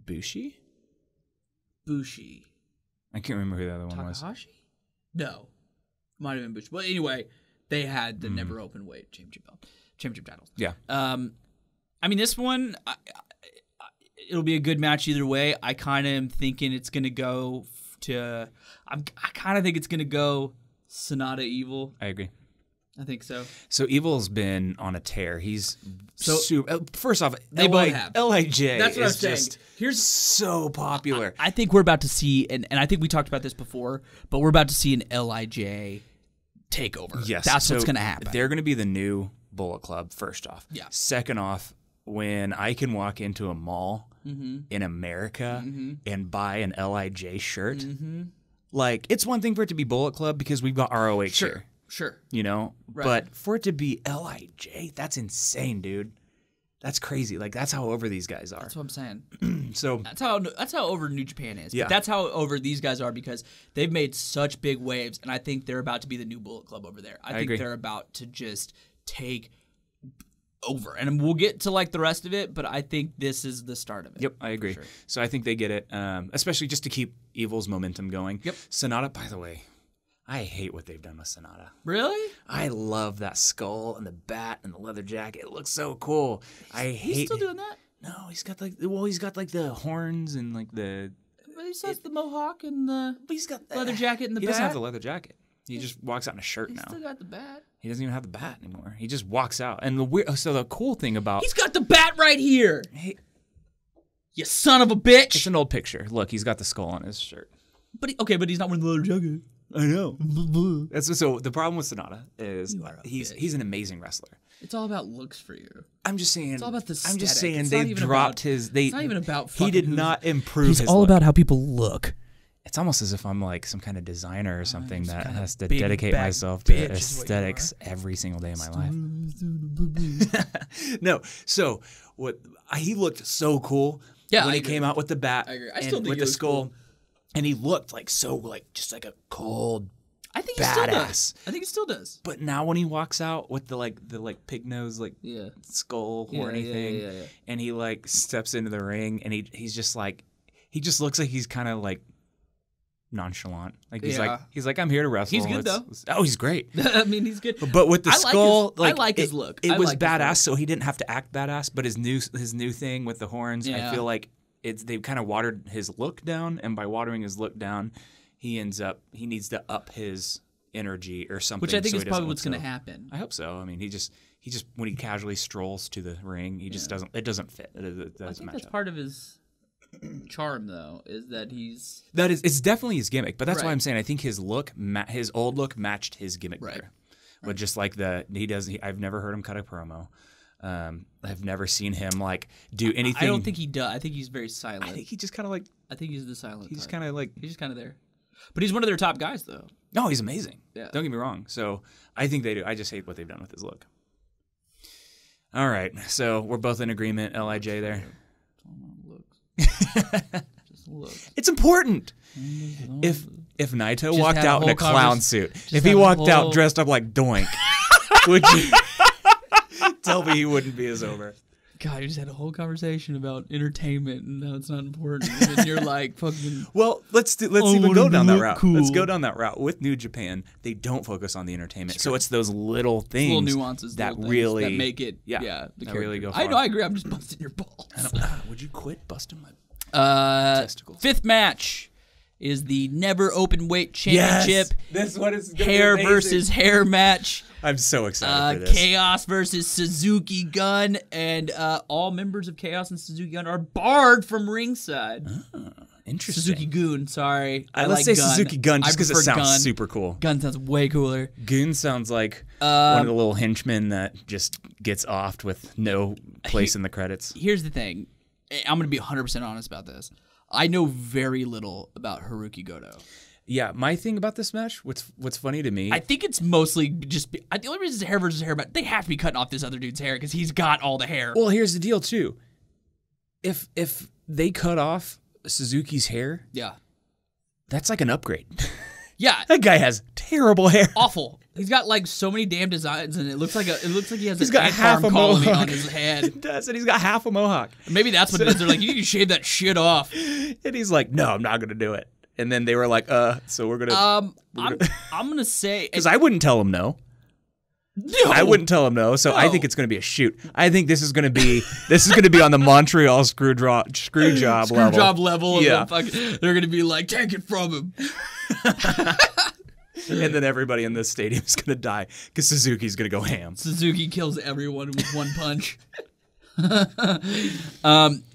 Bushi? Bushi. I can't remember who the other one was. Takahashi? No. Might have been Bushi. Well, anyway, they had the never open weight championship titles. Yeah. I mean, this one, it'll be a good match either way. I kind of am thinking it's going to go to... I kind of think it's going to go Sonata Evil. I agree. I think so. So Evil's been on a tear. He's first off, they both have. LIJ That's what is I'm saying. just Here's so popular. I think we're about to see, and I think we talked about this before, but we're about to see an LIJ takeover. Yes, that's what's going to happen. They're going to be the new Bullet Club. First off, yeah. Second off, when I can walk into a mall in America and buy an LIJ shirt, like it's one thing for it to be Bullet Club because we've got ROH here. Sure. You know? Right. But for it to be LIJ, that's insane, dude. That's crazy. Like, that's how over these guys are. That's what I'm saying. So that's how over New Japan is. Yeah. But that's how over these guys are because they've made such big waves, and I think they're about to be the new Bullet Club over there. I think agree. they're about to just take over. And we'll get to, like, the rest of it, but I think this is the start of it. Yep, I agree. Sure. So I think they get it, especially just to keep Evil's momentum going. Yep. Sonata, by the way, I hate what they've done with Sonata. Really? I love that skull and the bat and the leather jacket. It looks so cool. He's still doing that? No, he's got like the horns and like the. But he says the mohawk and the. But he's got the leather jacket and the bat. He doesn't have the leather jacket. He just walks out in a shirt now. He's still got the bat. He doesn't even have the bat anymore. He just walks out. And the cool thing about he's got the bat right here. Hey, you son of a bitch! It's an old picture. Look, he's got the skull on his shirt. But he's not wearing the leather jacket. I know. So the problem with Sonata is he's an amazing wrestler. It's all about looks for you. I'm just saying. It's all about the aesthetic. I'm just saying they dropped his. It's not even about. He did not improve. He's his all look. about how people look. It's almost as if I'm like some kind of designer or something that has to dedicate myself to aesthetics every single day of my life. No, so he looked so cool when he came out with the bat and with the skull. Cool. And he looked like just like a cold I think badass. He still does. I think he still does. But now when he walks out with the pig nose skull horny thing, and he like steps into the ring and he just looks like he's kind of like nonchalant. Like he's like I'm here to wrestle. He's good though. Oh, he's great. I mean, he's good. But with the skull, I like his look. It was badass, so he didn't have to act badass. But his new thing with the horns, I feel like they've kind of watered his look down, and by watering his look down, he needs to up his energy or something. Which I think is probably what's going to happen. I hope so. I mean, he just when he casually strolls to the ring, he just doesn't. It doesn't fit. It doesn't I think match that's up. part of his charm, though, is that he's it's definitely his gimmick. But that's why I'm saying I think his look, his old look, matched his gimmick better. But just like I've never heard him cut a promo. I've never seen him like do anything. I don't think he does. I think he's very silent. I think he just kind of like. I think he's the silent. He's just kind of like. He's just kind of there. But he's one of their top guys, though. No, he's amazing. Yeah. Don't get me wrong. So I think they do. I just hate what they've done with his look. All right. So we're both in agreement. LIJ there. Just look. It's important. If Naito walked out in a clown suit, if he walked out dressed up like Doink, would you tell me he wouldn't be as over? God, you just had a whole conversation about entertainment and how it's not important. And you're like fucking. Well, let's even go down that route. Cool. Let's go down that route. With New Japan, they don't focus on the entertainment, so it's those little things, little nuances, that really that make it. That really go far. I know. I agree. I'm just busting your balls. Would you quit busting my testicles? Fifth match is the never open weight championship. Yes, this one is hair versus hair match. I'm so excited for this. Chaos versus Suzuki Gun, and all members of Chaos and Suzuki Gun are barred from ringside. Oh, interesting. Suzuki Goon, sorry. Let's say Gun. Suzuki Gun just because it sounds Gun. super cool. Gun sounds way cooler. Goon sounds like one of the little henchmen that just gets offed with no place in the credits. Here's the thing. I'm going to be 100% honest about this. I know very little about Haruki Goto. Yeah, my thing about this match, what's funny to me, I think it's mostly just the only reason it's hair versus hair, but they have to be cutting off this other dude's hair because he's got all the hair. Well, here's the deal too. If they cut off Suzuki's hair, that's like an upgrade. Yeah, that guy has terrible hair. Awful. He's got like so many damn designs, and it looks like he has. He's got half a mohawk on his head. It does, and he's got half a mohawk. Maybe that's what it is. They're like, you need to shave that shit off. And he's like, no, I'm not gonna do it. And then they were like, so we're gonna. I'm gonna say because I wouldn't tell him no. No, I wouldn't tell him no. So I think it's going to be a shoot. I think this is going to be on the Montreal screw job level. Yeah, they're going to be like, take it from him. and then everybody in the stadium is going to die because Suzuki's going to go ham. Suzuki kills everyone with one punch.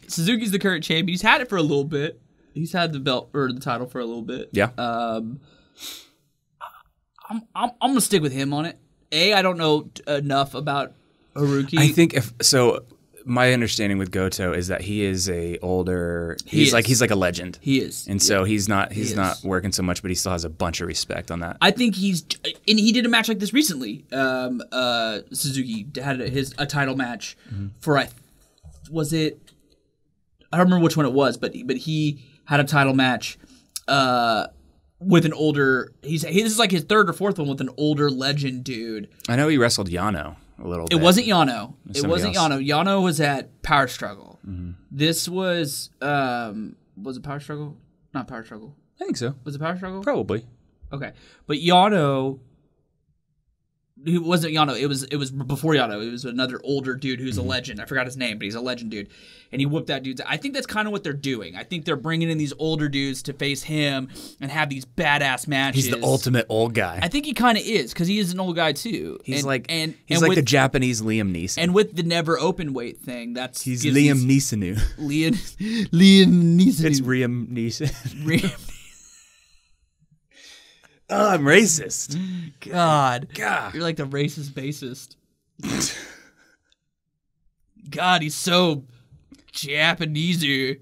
Suzuki's the current champion. He's had it for a little bit. He's had the belt or the title for a little bit. Yeah. I'm gonna stick with him on it. I don't know enough about Haruki. I think my understanding with Goto is that he is a older. He's like a legend. He is, and so he's not working so much, but he still has a bunch of respect on that. I think and he did a match like this recently. Suzuki had a title match for was it? I don't remember which one it was, but he had a title match with an older. This is like his third or fourth one with an older legend dude. I know he wrestled Yano a little bit. It wasn't Yano. Yano was at Power Struggle. Mm-hmm. This was it Power Struggle? Not Power Struggle. I think so. Was it Power Struggle? Probably. Okay, but Yano. It wasn't Yano. It was before Yano. It was another older dude who's a legend. I forgot his name, but he's a legend dude. And he whooped that dude. I think that's kind of what they're doing. I think they're bringing in these older dudes to face him and have these badass matches. He's the ultimate old guy. I think he kind of is because he is an old guy too. He's like the Japanese Liam Neeson. And with the never open weight thing, he's Liam Neeson. Liam Neeson. It's Liam Neeson. Oh, I'm racist. God. You're like the racist bassist. God, he's so Japanesey.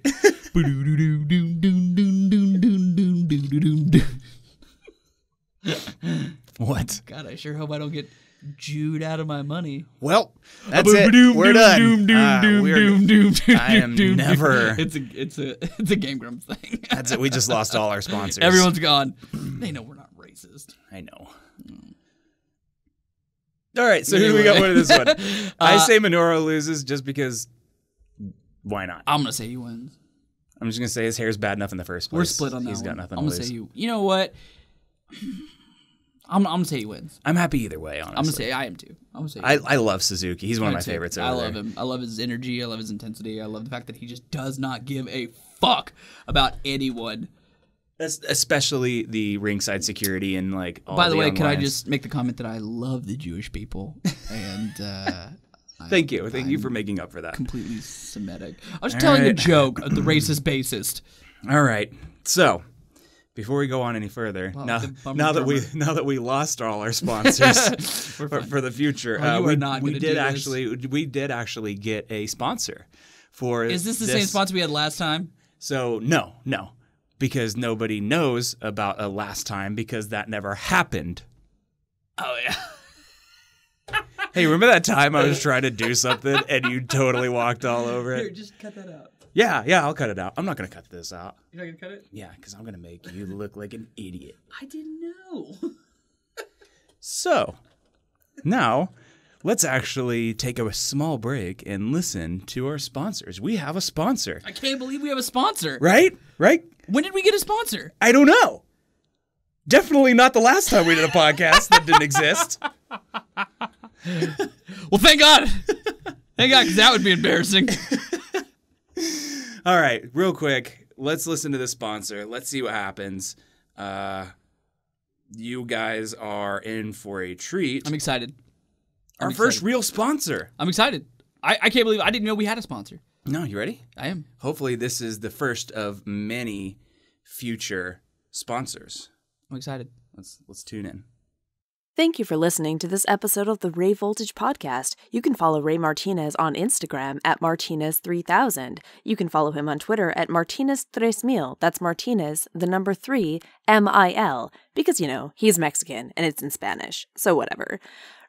What? God, I sure hope I don't get Jewed out of my money. Well, that's it. We're done. I am never. It's a Game Grumps thing. That's it. We just lost all our sponsors. Everyone's gone. They know we're not racist. I know. All right, so who do we got winning this one? I say Minoru loses just because. Why not? I'm gonna say he wins. I'm just gonna say his hair's bad enough in the first place. We're split on that. He's got nothing to I'm lose. gonna say you. You know what? I'm gonna say he wins. I'm happy either way, honestly. I'm gonna say I am too. I'm gonna say I love Suzuki. He's one of my favorites over there. I love him. I love his energy. I love his intensity. I love the fact that he just does not give a fuck about anyone. Especially the ringside security and like all By the way, young can lions. I just make the comment that I love the Jewish people and Thank you for making up for that. Completely Semitic. I was telling a joke of the racist bassist. All right. So, before we go on any further, now that we lost all our sponsors for the future, we did actually get a sponsor for. Is this the same sponsor we had last time? So no, because nobody knows about a last time because that never happened. Oh yeah. Hey, remember that time I was trying to do something and you totally walked all over it? Here, just cut that out. Yeah, I'll cut it out. I'm not going to cut this out. You're not going to cut it? Yeah, because I'm going to make you look like an idiot. I didn't know. So, now, let's actually take a small break and listen to our sponsors. We have a sponsor. I can't believe we have a sponsor. Right? When did we get a sponsor? I don't know. Definitely not the last time we did a podcast that didn't exist. Well, thank God. Thank God, because that would be embarrassing. All right, real quick, let's listen to the sponsor. Let's see what happens. You guys are in for a treat. I'm excited. Our first real sponsor. I'm excited. I can't believe I didn't know we had a sponsor. No, you ready? I am. Hopefully this is the first of many future sponsors. I'm excited. Let's tune in. Thank you for listening to this episode of the Revoltage podcast. You can follow Ray Martinez on Instagram at Martinez3000. You can follow him on Twitter at Martinez3000. That's Martinez, the number 3, MIL. Because, he's Mexican and it's in Spanish. So whatever.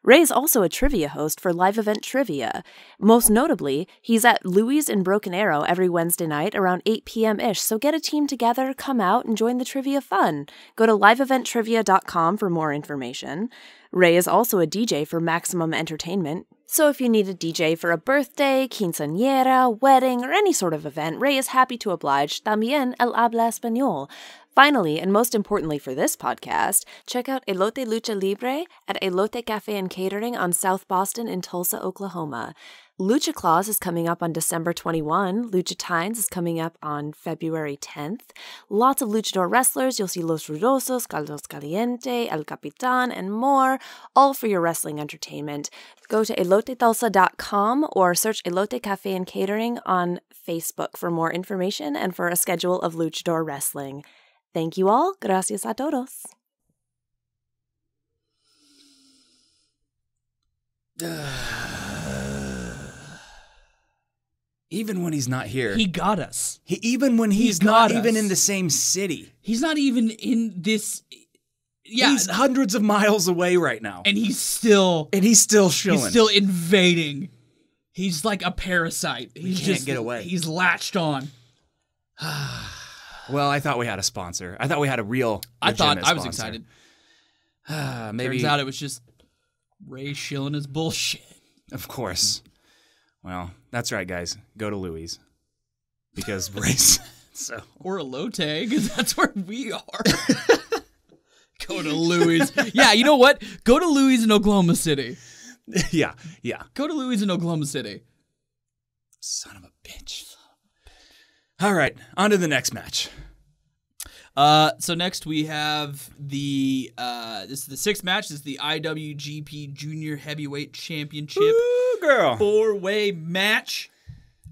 Ray is also a trivia host for live event trivia. Most notably, he's at Louie's in Broken Arrow every Wednesday night around 8 p.m.-ish, so get a team together, come out, and join the trivia fun. Go to liveeventtrivia.com for more information. Ray is also a DJ for Maximum Entertainment, so if you need a DJ for a birthday, quinceañera, wedding, or any sort of event, Ray is happy to oblige. También él habla español. Finally, and most importantly for this podcast, check out Elote Lucha Libre at Elote Cafe and Catering on South Boston in Tulsa, Oklahoma. Lucha Claus is coming up on December 21. Lucha Tines is coming up on February 10th. Lots of luchador wrestlers. You'll see Los Rudosos, Caldos Caliente, El Capitan, and more, all for your wrestling entertainment. Go to elotetalsa.com or search Elote Cafe and Catering on Facebook for more information and for a schedule of luchador wrestling. Thank you all. Gracias a todos. Even when he's not here. He got us. Even when he's not even in the same city. He's not even in this... Yeah. He's hundreds of miles away right now. And he's still chilling. He's still invading. He's like a parasite. He can't get away. He's latched on. Well, I thought we had a sponsor. I thought we had a real legitimate I was sponsor. excited. Maybe. Turns out it was just Ray shilling his bullshit. Of course. Well, that's right, guys. Go to Louis. Because Ray's... So. Or Elote, because that's where we are. Go to Louis. Yeah, you know what? Go to Louis in Oklahoma City. Yeah. Go to Louis in Oklahoma City. Son of a bitch. All right, on to the next match. So next we have the this is the sixth match. This is the IWGP Junior Heavyweight Championship. Ooh, girl. 4-way match.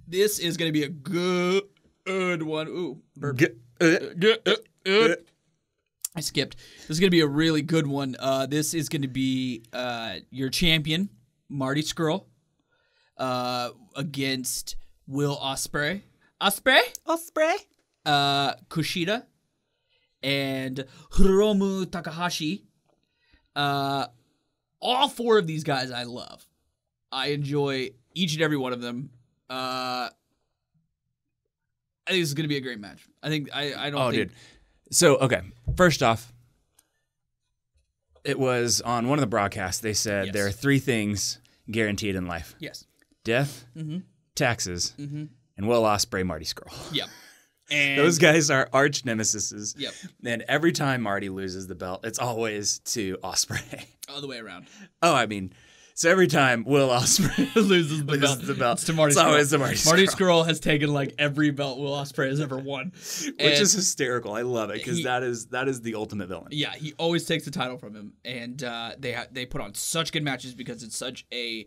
This is going to be a good one. Ooh, burp. I skipped. This is going to be a really good one. This is going to be your champion, Marty Scurll, against Will Ospreay. Kushida, and Hiromu Takahashi. All four of these guys I love. I enjoy each and every one of them. I think this is going to be a great match. I don't think... Dude. So, okay. First off, it was on one of the broadcasts. They said there are 3 things guaranteed in life. Yes. Death, taxes, and Will Ospreay, Marty Scurll. Yep. And those guys are arch nemesis. Yep. And every time Marty loses the belt, it's always to Ospreay. All the way around. Oh, I mean, so every time Will Ospreay loses the belt, it's to Marty Scurll. It's always to Marty Scurll. Marty Scurll has taken like every belt Will Ospreay has ever won, which is hysterical. I love it because that is the ultimate villain. Yeah, he always takes the title from him, and they put on such good matches because it's such a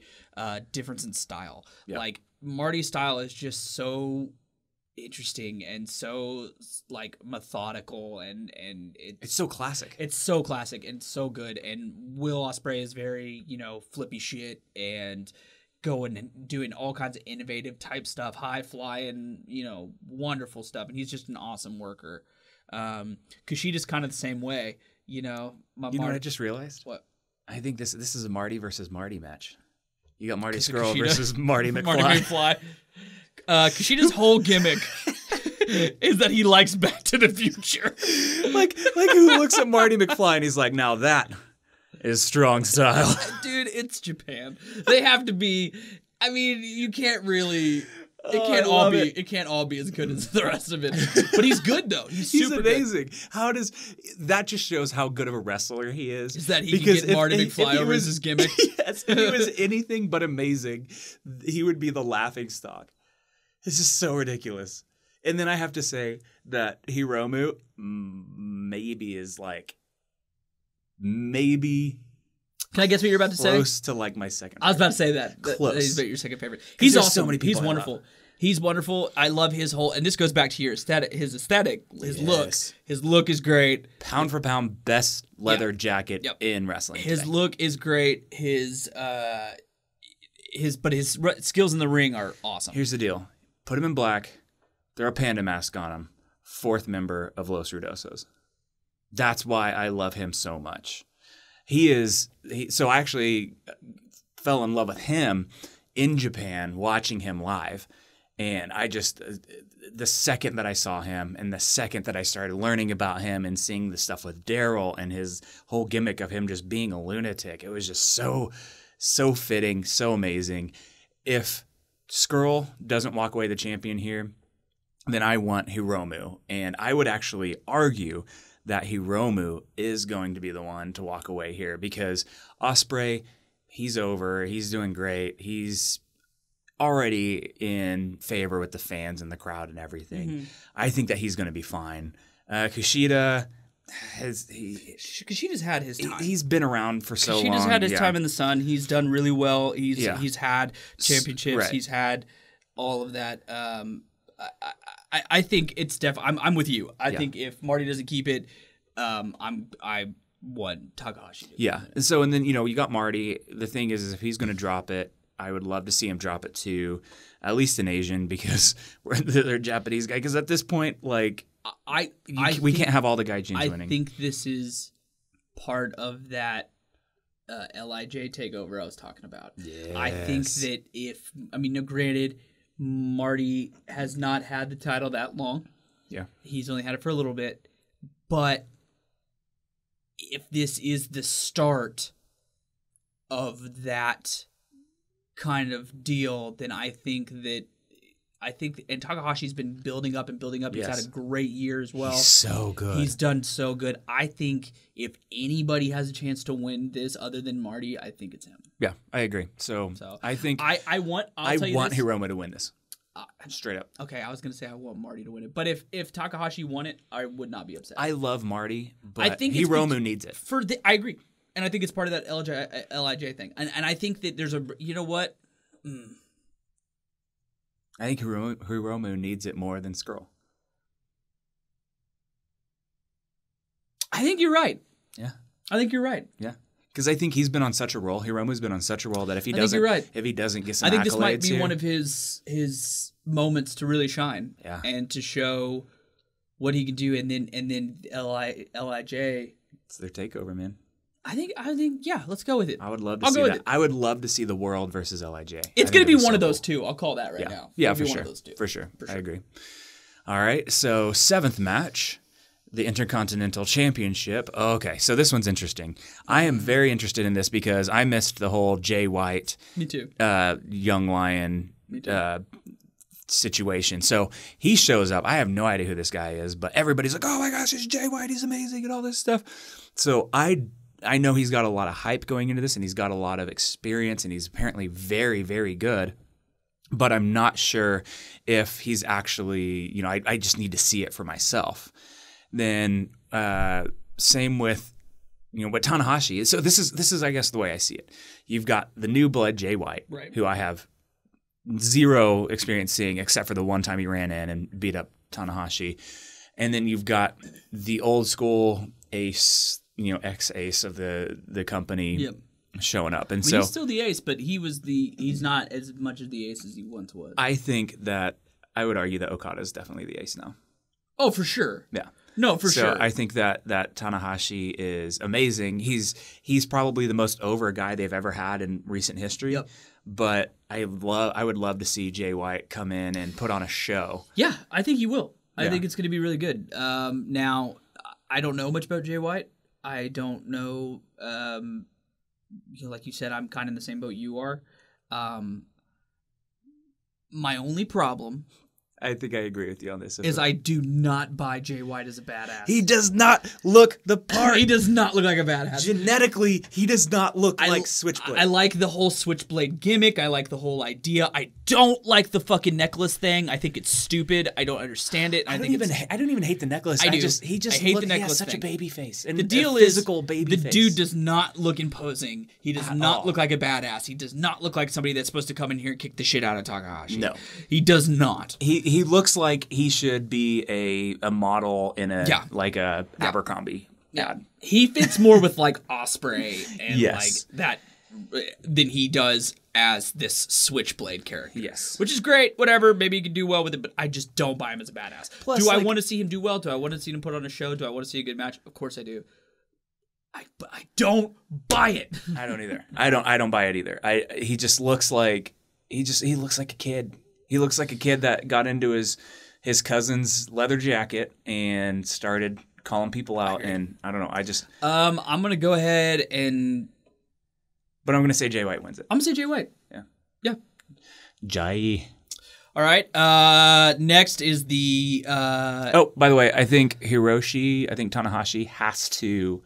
difference in style. Yep. Like Marty's style is just so interesting and so like methodical and it's so classic. It's so classic and so good. And Will Ospreay is very, flippy shit and going and doing all kinds of innovative type stuff, high flying, wonderful stuff. And he's just an awesome worker. Kushida's kind of the same way, know what I just realized? What? I think this is a Marty versus Marty match. You got Marty Scurll versus Marty McFly. Marty McFly. Kushida's whole gimmick is that he likes Back to the Future. like who looks at Marty McFly and he's like, now that is strong style. Dude, it's Japan. They have to be. I mean, you can't really. It can't all be as good as the rest of it. But he's good though. He's super amazing. Good. How does that just shows how good of a wrestler he is? Is that he can get Marty McFly over his gimmick? Yes, if he was anything but amazing, he would be the laughing stock. It's just so ridiculous. And then I have to say that Hiromu maybe. Can I guess what you're about to say? Close to like my second favorite. I was about to say that. Close. He's about your second favorite. He's awesome. So many people He's wonderful. He's wonderful. I love his whole, and this goes back to your aesthetic, his look. His look is great. Pound for pound, best leather jacket in wrestling. His look is great. His skills in the ring are awesome. Here's the deal. Put him in black, throw a panda mask on him, 4th member of Los Rudosos. That's why I love him so much. So I actually fell in love with him in Japan, watching him live. And I just, the second that I saw him and the second that I started learning about him and seeing the stuff with Daryl and his whole gimmick of him just being a lunatic, it was just so fitting, so amazing. If Scurll doesn't walk away the champion here, then I want Hiromu. And I would actually argue that Hiromu is going to be the one to walk away here because Ospreay, he's over. He's doing great. already in favor with the fans and the crowd and everything. Mm-hmm. I think that he's going to be fine. Kushida Kushida's had his time. He's been around for so long. Kushida's had his time in the sun. He's done really well. He's had championships. Right. He's had all of that. I think it's definitely. I'm with you. I think if Marty doesn't keep it, I want Takahashi. And then you got Marty. The thing is if he's going to drop it, I would love to see him drop it to at least an Asian because they're a Japanese guy. Because at this point, like we can't have all the gaijins winning. I think this is part of that LIJ takeover I was talking about. Yes. I think that granted, Marty has not had the title that long. Yeah, he's only had it for a little bit, but if this is the start of that kind of deal, then I think and Takahashi's been building up and building up. He's had a great year as well. He's so good. He's done so good. I think if anybody has a chance to win this other than Marty, I think it's him. Yeah, I agree. So I think I want Hiromu to win this. Straight up. Okay, I was going to say I want Marty to win it. But if Takahashi won it, I would not be upset. I love Marty, but I think Hiromu needs it. I agree. And I think it's part of that LIJ thing. And I think that there's you know what? I think Hiromu needs it more than Skrull. I think you're right. Yeah. I think you're right. Yeah. Because I think he's been on such a roll. Hiromu's been on such a roll that if he doesn't get some accolades, I think this might be one of his moments to really shine. Yeah. And to show what he can do. And then LIJ. It's their takeover, man. I think, yeah, let's go with it. I would love to see that. I would love to see the World versus LIJ. It's going to be one of those two. I'll call that right now. Yeah, for sure. For sure. I agree. All right, so 7th match, the Intercontinental Championship. Okay, so this one's interesting. I am very interested in this because I missed the whole Jay White, Me too. Young Lion situation. So he shows up. I have no idea who this guy is, but everybody's like, oh my gosh, it's Jay White. He's amazing and all this stuff. So I know he's got a lot of hype going into this, and he's got a lot of experience, and he's apparently very, very good. But I'm not sure if he's actually, I just need to see it for myself. Then same with, what Tanahashi is. So this is, I guess, the way I see it. You've got the new blood Jay White, right, who I have zero experience seeing except for the one time he ran in and beat up Tanahashi. And then you've got the old school ace, ex-ace of the company showing up. And so he's still the ace, but he's not as much of the ace as he once was. I think that I would argue that Okada is definitely the ace now. Oh, for sure. Yeah. No, for sure. So I think that Tanahashi is amazing. He's probably the most over guy they've ever had in recent history. Yep. But I would love to see Jay White come in and put on a show. Yeah, I think he will. I think it's going to be really good. Now, I don't know much about Jay White. I don't know, like you said, I'm kind of in the same boat you are. My only problem, I think I agree with you on this, is I do not buy Jay White as a badass. He does not look the part. He does not look like a badass. Genetically, he does not look like Switchblade. I like the whole Switchblade gimmick. I like the whole idea. I don't like the fucking necklace thing. I think it's stupid. I don't understand it. I don't even hate the necklace. I do. He has such a baby face. And the deal is, the dude does not look imposing. He does not look like a badass. He does not look like somebody that's supposed to come in here and kick the shit out of Takahashi. No. He does not. He looks like he should be a model in like a Abercrombie ad. He fits more with like Osprey and yes. like that than he does as this Switchblade character. Yes. Which is great, whatever, maybe he can do well with it, but I just don't buy him as a badass. Plus, do I want to see him do well? Do I want to see him put on a show? Do I want to see a good match? Of course I do. But I don't buy it. I don't either. I don't buy it either. He just looks like he looks like a kid. He looks like a kid that got into his cousin's leather jacket and started calling people out. And I don't know. I'm gonna go ahead and. But I'm gonna say Jay White wins it. I'm gonna say Jay White. Yeah. Jay. All right. Next is the. Oh, by the way, I think Tanahashi has to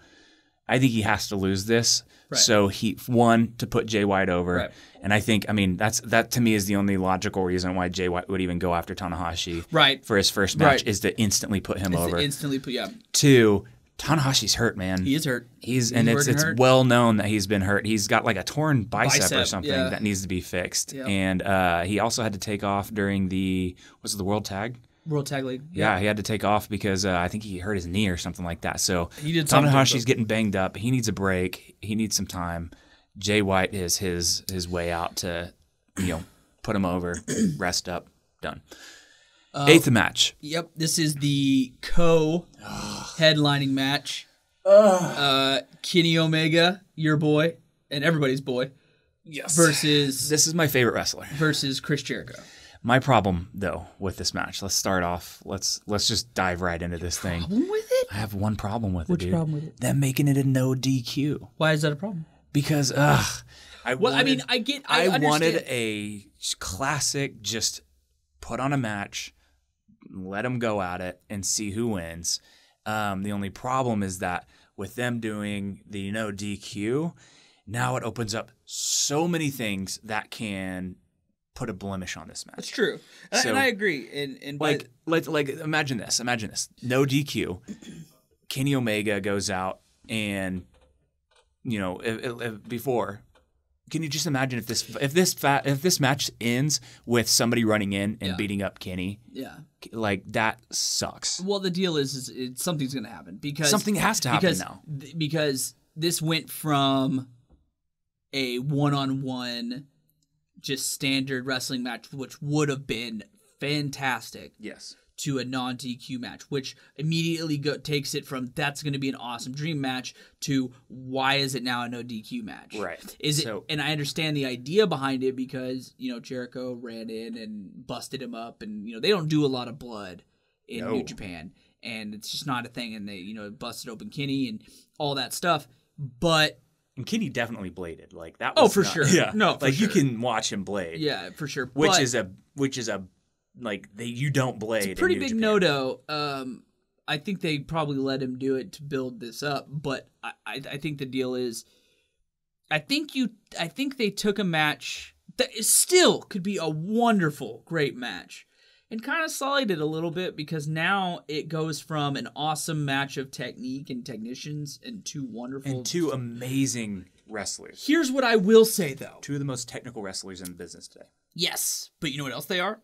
I think he has to lose this. Right. So one, to put Jay White over. Right. And I think, that to me is the only logical reason why Jay White would even go after Tanahashi for his first match is to instantly put him over. Two, Tanahashi's hurt, man. He is hurt. It's well known that he's been hurt. He's got like a torn bicep or something that needs to be fixed. Yep. And he also had to take off during the World Tag? World Tag League. Yeah, he had to take off because I think he hurt his knee or something like that. So Tanahashi's getting banged up. He needs a break. He needs some time. Jay White is his way out to, put him over, rest up, done. Eighth match. Yep, this is the co-headlining match. Kenny Omega, your boy, and everybody's boy. Yes. Versus... This is my favorite wrestler. Versus Chris Jericho. My problem, though, with this match, let's start off. Let's just dive right into this thing. Problem with it? I have one problem with it, dude. Which problem with it? Them making it a no DQ. Why is that a problem? Because, I wanted a classic, just put on a match, let them go at it, and see who wins. The only problem is that with them doing the no DQ, now it opens up so many things that can put a blemish on this match. That's true, and I agree. Imagine this. No DQ. Kenny Omega goes out, and before. Can you just imagine if this match ends with somebody running in and beating up Kenny? Yeah, like that sucks. Well, the deal is something's going to happen because something has to happen now. Because this went from a one-on-one, just standard wrestling match, which would have been fantastic. Yes. To a non-DQ match, which immediately takes it from that's going to be an awesome dream match to why is it now a no DQ match? Right. And I understand the idea behind it because, Jericho ran in and busted him up and, they don't do a lot of blood in New Japan and it's just not a thing and they, busted open Kenny and all that stuff. But and Kenny definitely bladed like that. Sure. Yeah. No, for sure. You can watch him blade. Yeah, for sure. Which is a you don't blade. It's a pretty big no-no. I think they probably let him do it to build this up, but I think the deal is, I think they took a match that still could be a wonderful, great match, and kind of sullied it a little bit because now it goes from an awesome match of technique and technicians and two amazing wrestlers. Here's what I will say though: two of the most technical wrestlers in the business today. Yes, but you know what else they are?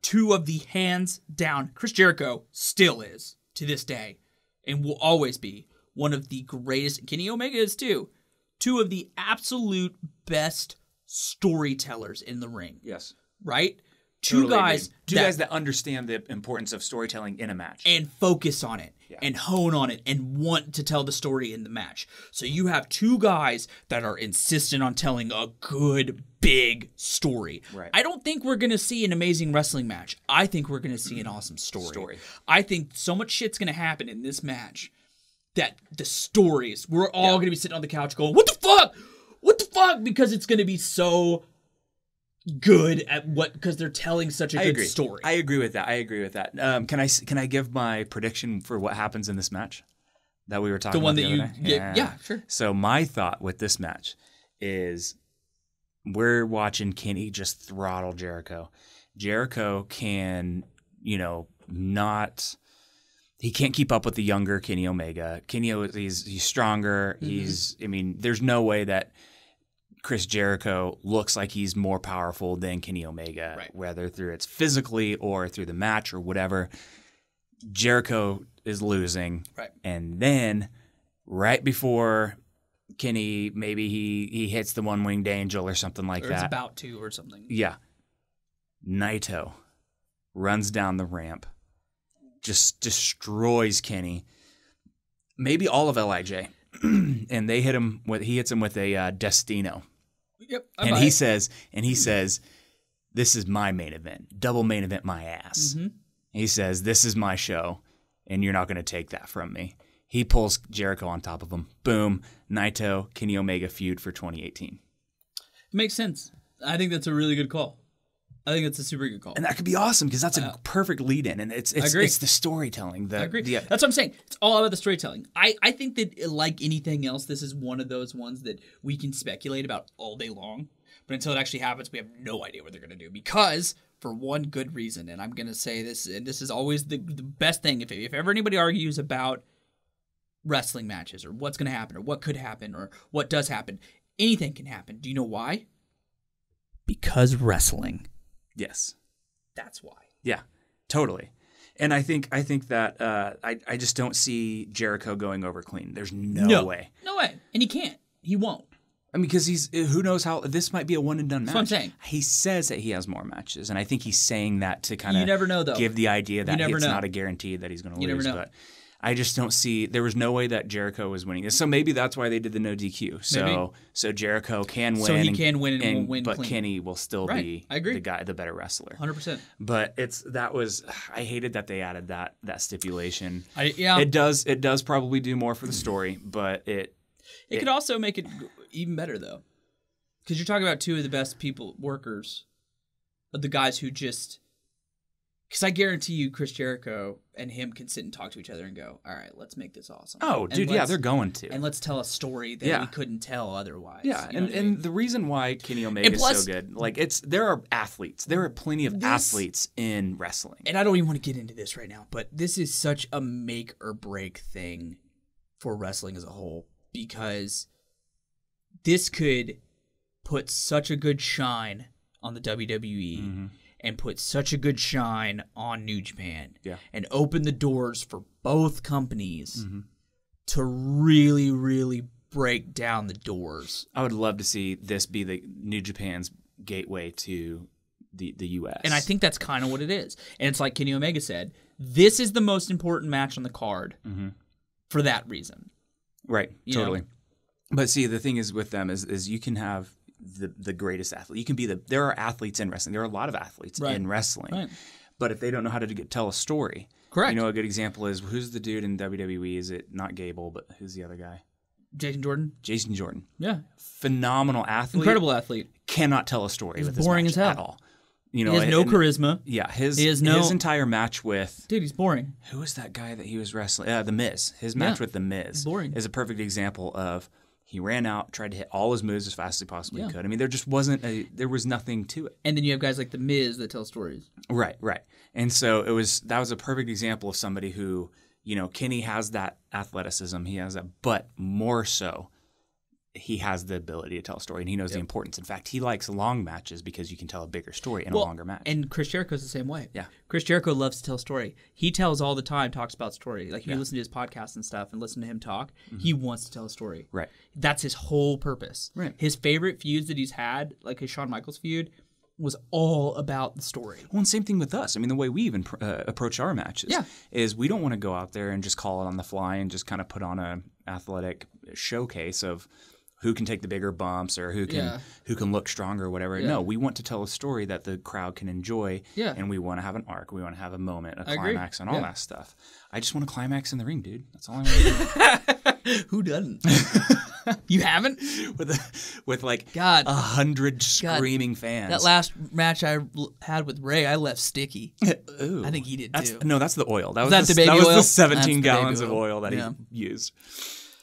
Two of the hands down. Chris Jericho still is, to this day, and will always be, one of the greatest. Kenny Omega is too. Two of the absolute best storytellers in the ring. Yes. Right? Two guys that understand the importance of storytelling in a match. And focus on it. Yeah. And hone on it and want to tell the story in the match. So you have two guys that are insistent on telling a good, big story. Right. I don't think we're going to see an amazing wrestling match. I think we're going to see an awesome story. I think so much shit's going to happen in this match that the stories, we're all going to be sitting on the couch going, what the fuck? What the fuck? Because it's going to be so good at because they're telling such a good story. I agree with that. Can I give my prediction for what happens in this match that we were talking about the other day? Yeah, sure. So my thought with this match is we're watching Kenny just throttle Jericho. Jericho can, he can't keep up with the younger Kenny Omega. He's stronger. Mm-hmm. There's no way that Chris Jericho looks like he's more powerful than Kenny Omega, right, whether through it's physically or through the match or whatever. Jericho is losing. Right. And then right before Kenny, maybe he hits the one-winged angel or something like that. It's about to or something. Yeah. Naito runs down the ramp, just destroys Kenny. Maybe all of LIJ. And he hits him with a Destino. Yep. And he says, this is my main event. Double main event my ass. Mm-hmm. He says, this is my show, and you're not going to take that from me. He pulls Jericho on top of him. Boom. Naito, Kenny Omega feud for 2018. Makes sense. I think that's a really good call. I think it's a super good call. And that could be awesome because that's a perfect lead-in, and it's the storytelling. I agree. That's what I'm saying. It's all about the storytelling. I think that, like anything else, this is one of those ones that we can speculate about all day long, but until it actually happens, we have no idea what they're going to do because, for one good reason, and I'm going to say this, and this is always the best thing, if ever anybody argues about wrestling matches or what's going to happen or what could happen or what does happen, anything can happen. Do you know why? Because wrestling. Yes. That's why. Yeah, totally. And I think that I just don't see Jericho going over clean. There's no way. No way. And he can't. He won't. I mean, because who knows how this might be a one and done match. That's what I'm saying. He says that he has more matches, and I think he's saying that to kind You never know, though. of give the idea that it's know. not a guarantee that he's going to lose. You never know. But I just don't see. There was no way that Jericho was winning this, so maybe that's why they did the no DQ. So Jericho can win. So he can win and will win but clean. Kenny will still be I agree. the better wrestler. 100%. But I hated that they added that stipulation. Yeah. It does probably do more for the story, but it could also make it even better, though. Because you're talking about two of the best workers, the guys who just... Because I guarantee you Chris Jericho and him can sit and talk to each other and go, all right, let's make this awesome. Oh, dude, yeah, they're going to. And let's tell a story that we couldn't tell otherwise. Yeah, you know and the reason why Kenny Omega is so good, like there are athletes. There are plenty of athletes in wrestling. And I don't even want to get into this right now, but this is such a make or break thing for wrestling as a whole because this could put such a good shine on the WWE and put such a good shine on New Japan and open the doors for both companies to really, really break down the doors. I would love to see this be the New Japan's gateway to the U.S. And I think that's kind of what it is. And it's like Kenny Omega said, this is the most important match on the card for that reason. Right, totally. know? But see, the thing is with them is you can have the greatest athlete. You can be there are athletes in wrestling. There are a lot of athletes in wrestling. Right. But if they don't know how to tell a story. Correct. You know, a good example is who's the dude in WWE? Is it not Gable, but who's the other guy? Jason Jordan. Jason Jordan. Yeah. Phenomenal athlete. Incredible athlete. Cannot tell a story with boring this as match hell. at all. You know, he has no charisma. Yeah, his entire match with dude, he's boring. Who was that guy that he was wrestling? The Miz. His match with the Miz is a perfect example of he ran out, tried to hit all his moves as fast as he possibly could. I mean, there just wasn't there was nothing to it. And then you have guys like the Miz that tell stories. Right. And so that was a perfect example of somebody who, you know, Kenny has that athleticism, he has that, but more so, he has the ability to tell a story, and he knows the importance. In fact, he likes long matches because you can tell a bigger story in a longer match. And Chris Jericho's the same way. Yeah. Chris Jericho loves to tell a story. He tells all the time, talks about story. Like, if you listen to his podcast and stuff and listen to him talk, he wants to tell a story. Right. That's his whole purpose. Right. His favorite feuds that he's had, like his Shawn Michaels feud, was all about the story. Well, and same thing with us. I mean, the way we even approach our matches is we don't want to go out there and just call it on the fly and just kind of put on a athletic showcase of who can take the bigger bumps or who can look stronger or whatever. Yeah. No, we want to tell a story that the crowd can enjoy, and we want to have an arc. We want to have a moment, a climax, and all that stuff. I just want a climax in the ring, dude. That's all I want to do. Who doesn't? You haven't? With like God, 100 screaming fans. That last match I had with Ray, I left sticky. Ooh. I think he did too. No, that's the oil. That was the baby oil? That was the 17 gallons of oil that he used.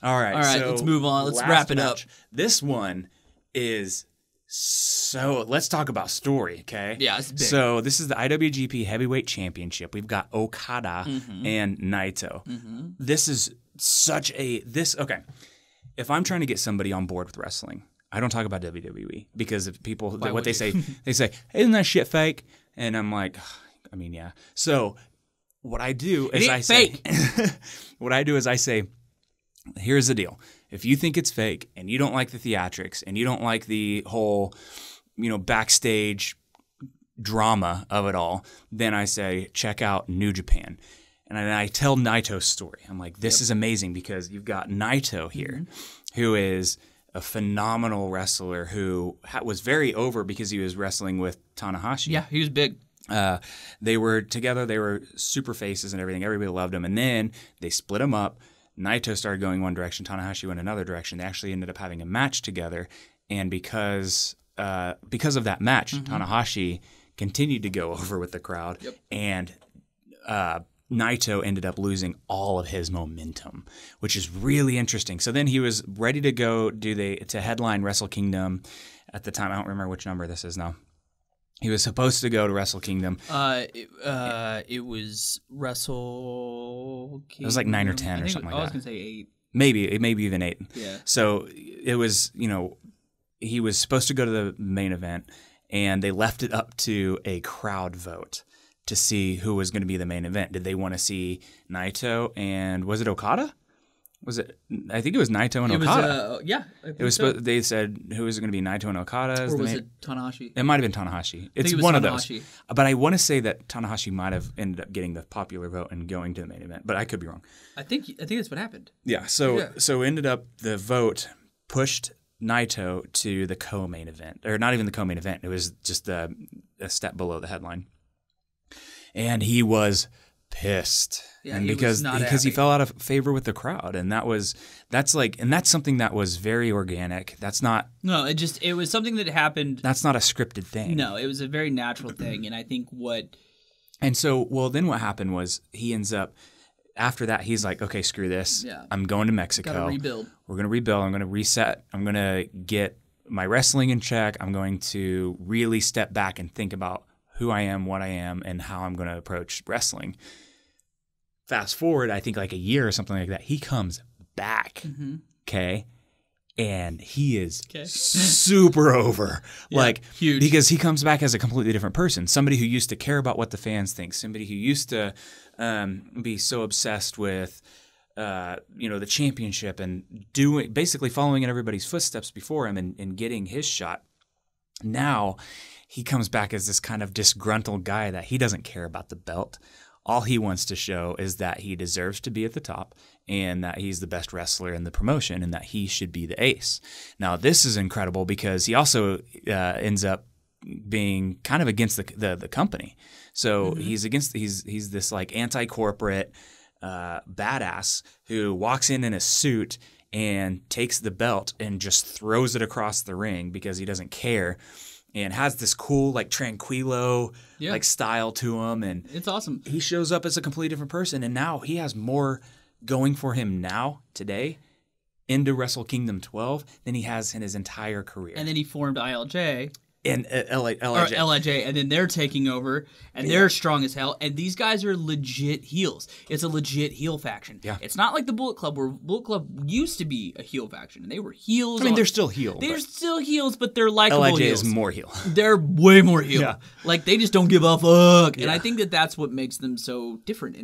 All right, so let's move on. Let's wrap it up. This one is let's talk about story, okay? Yeah, it's big. So this is the IWGP Heavyweight Championship. We've got Okada and Naito. This is okay. If I'm trying to get somebody on board with wrestling, I don't talk about WWE because if people, they say, hey, isn't that shit fake? And I'm like, I mean, yeah. So what I do is I say, here's the deal. If you think it's fake and you don't like the theatrics and you don't like the whole, backstage drama of it all, then I say, check out New Japan. And I tell Naito's story. I'm like, this is amazing because you've got Naito here, who is a phenomenal wrestler who was very over because he was wrestling with Tanahashi. Yeah, he was big. They were together. They were super faces and everything. Everybody loved him. And then they split him up. Naito started going one direction. Tanahashi went another direction. They actually ended up having a match together. And because of that match, Tanahashi continued to go over with the crowd, and Naito ended up losing all of his momentum, which is really interesting. So then he was ready to go to headline Wrestle Kingdom at the time. I don't remember which number this is now. He was supposed to go to Wrestle Kingdom. It was Wrestle Kingdom. It was like 9 or 10 or something like that. I was going to say 8. Maybe even 8. Yeah. So it was, he was supposed to go to the main event, and they left it up to a crowd vote to see who was going to be the main event. Did they want to see Naito and was it Okada? I think it was Naito and Okada. It was so. They said who was it going to be, Naito and Okada? Or was it Tanahashi? It might have been Tanahashi. It's one of those. But I want to say that Tanahashi might have ended up getting the popular vote and going to the main event, but I could be wrong. I think that's what happened. Yeah. So ended up the vote pushed Naito to the co-main event, or not even the co-main event. It was just a step below the headline, and he was pissed, and because he fell out of favor with the crowd, and that's something that was very organic. That's not it was something that happened. That's not a scripted thing. No, it was a very natural thing, and I think then what happened was he ends up after that he's like, okay, screw this. Yeah. I'm going to Mexico. Gotta rebuild. We're gonna rebuild. I'm gonna reset. I'm gonna get my wrestling in check. I'm going to really step back and think about who I am, what I am, and how I'm going to approach wrestling. Fast forward, I think like a year or something like that, he comes back, okay? And he is super over. Huge. Because he comes back as a completely different person. Somebody who used to care about what the fans think. Somebody who used to be so obsessed with the championship and basically following in everybody's footsteps before him and getting his shot. Now he comes back as this kind of disgruntled guy that he doesn't care about the belt. All he wants to show is that he deserves to be at the top and that he's the best wrestler in the promotion and that he should be the ace. Now, this is incredible because he also ends up being kind of against the company. So he's this like anti-corporate badass who walks in a suit and takes the belt and just throws it across the ring because he doesn't care. And has this cool like tranquilo like style to him, and it's awesome. He shows up as a completely different person, and now he has more going for him today into Wrestle Kingdom 12 than he has in his entire career. And then he formed ILJ. And LIJ. And then they're taking over, and they're strong as hell. And these guys are legit heels. It's a legit heel faction. Yeah. It's not like the Bullet Club, where Bullet Club used to be a heel faction, and they were heels. I mean, they're still heel. They're still heels, but they're likable LIJ heels. is more heel. They're way more heel. Yeah. Like, they just don't give a fuck. And I think that's what makes them so different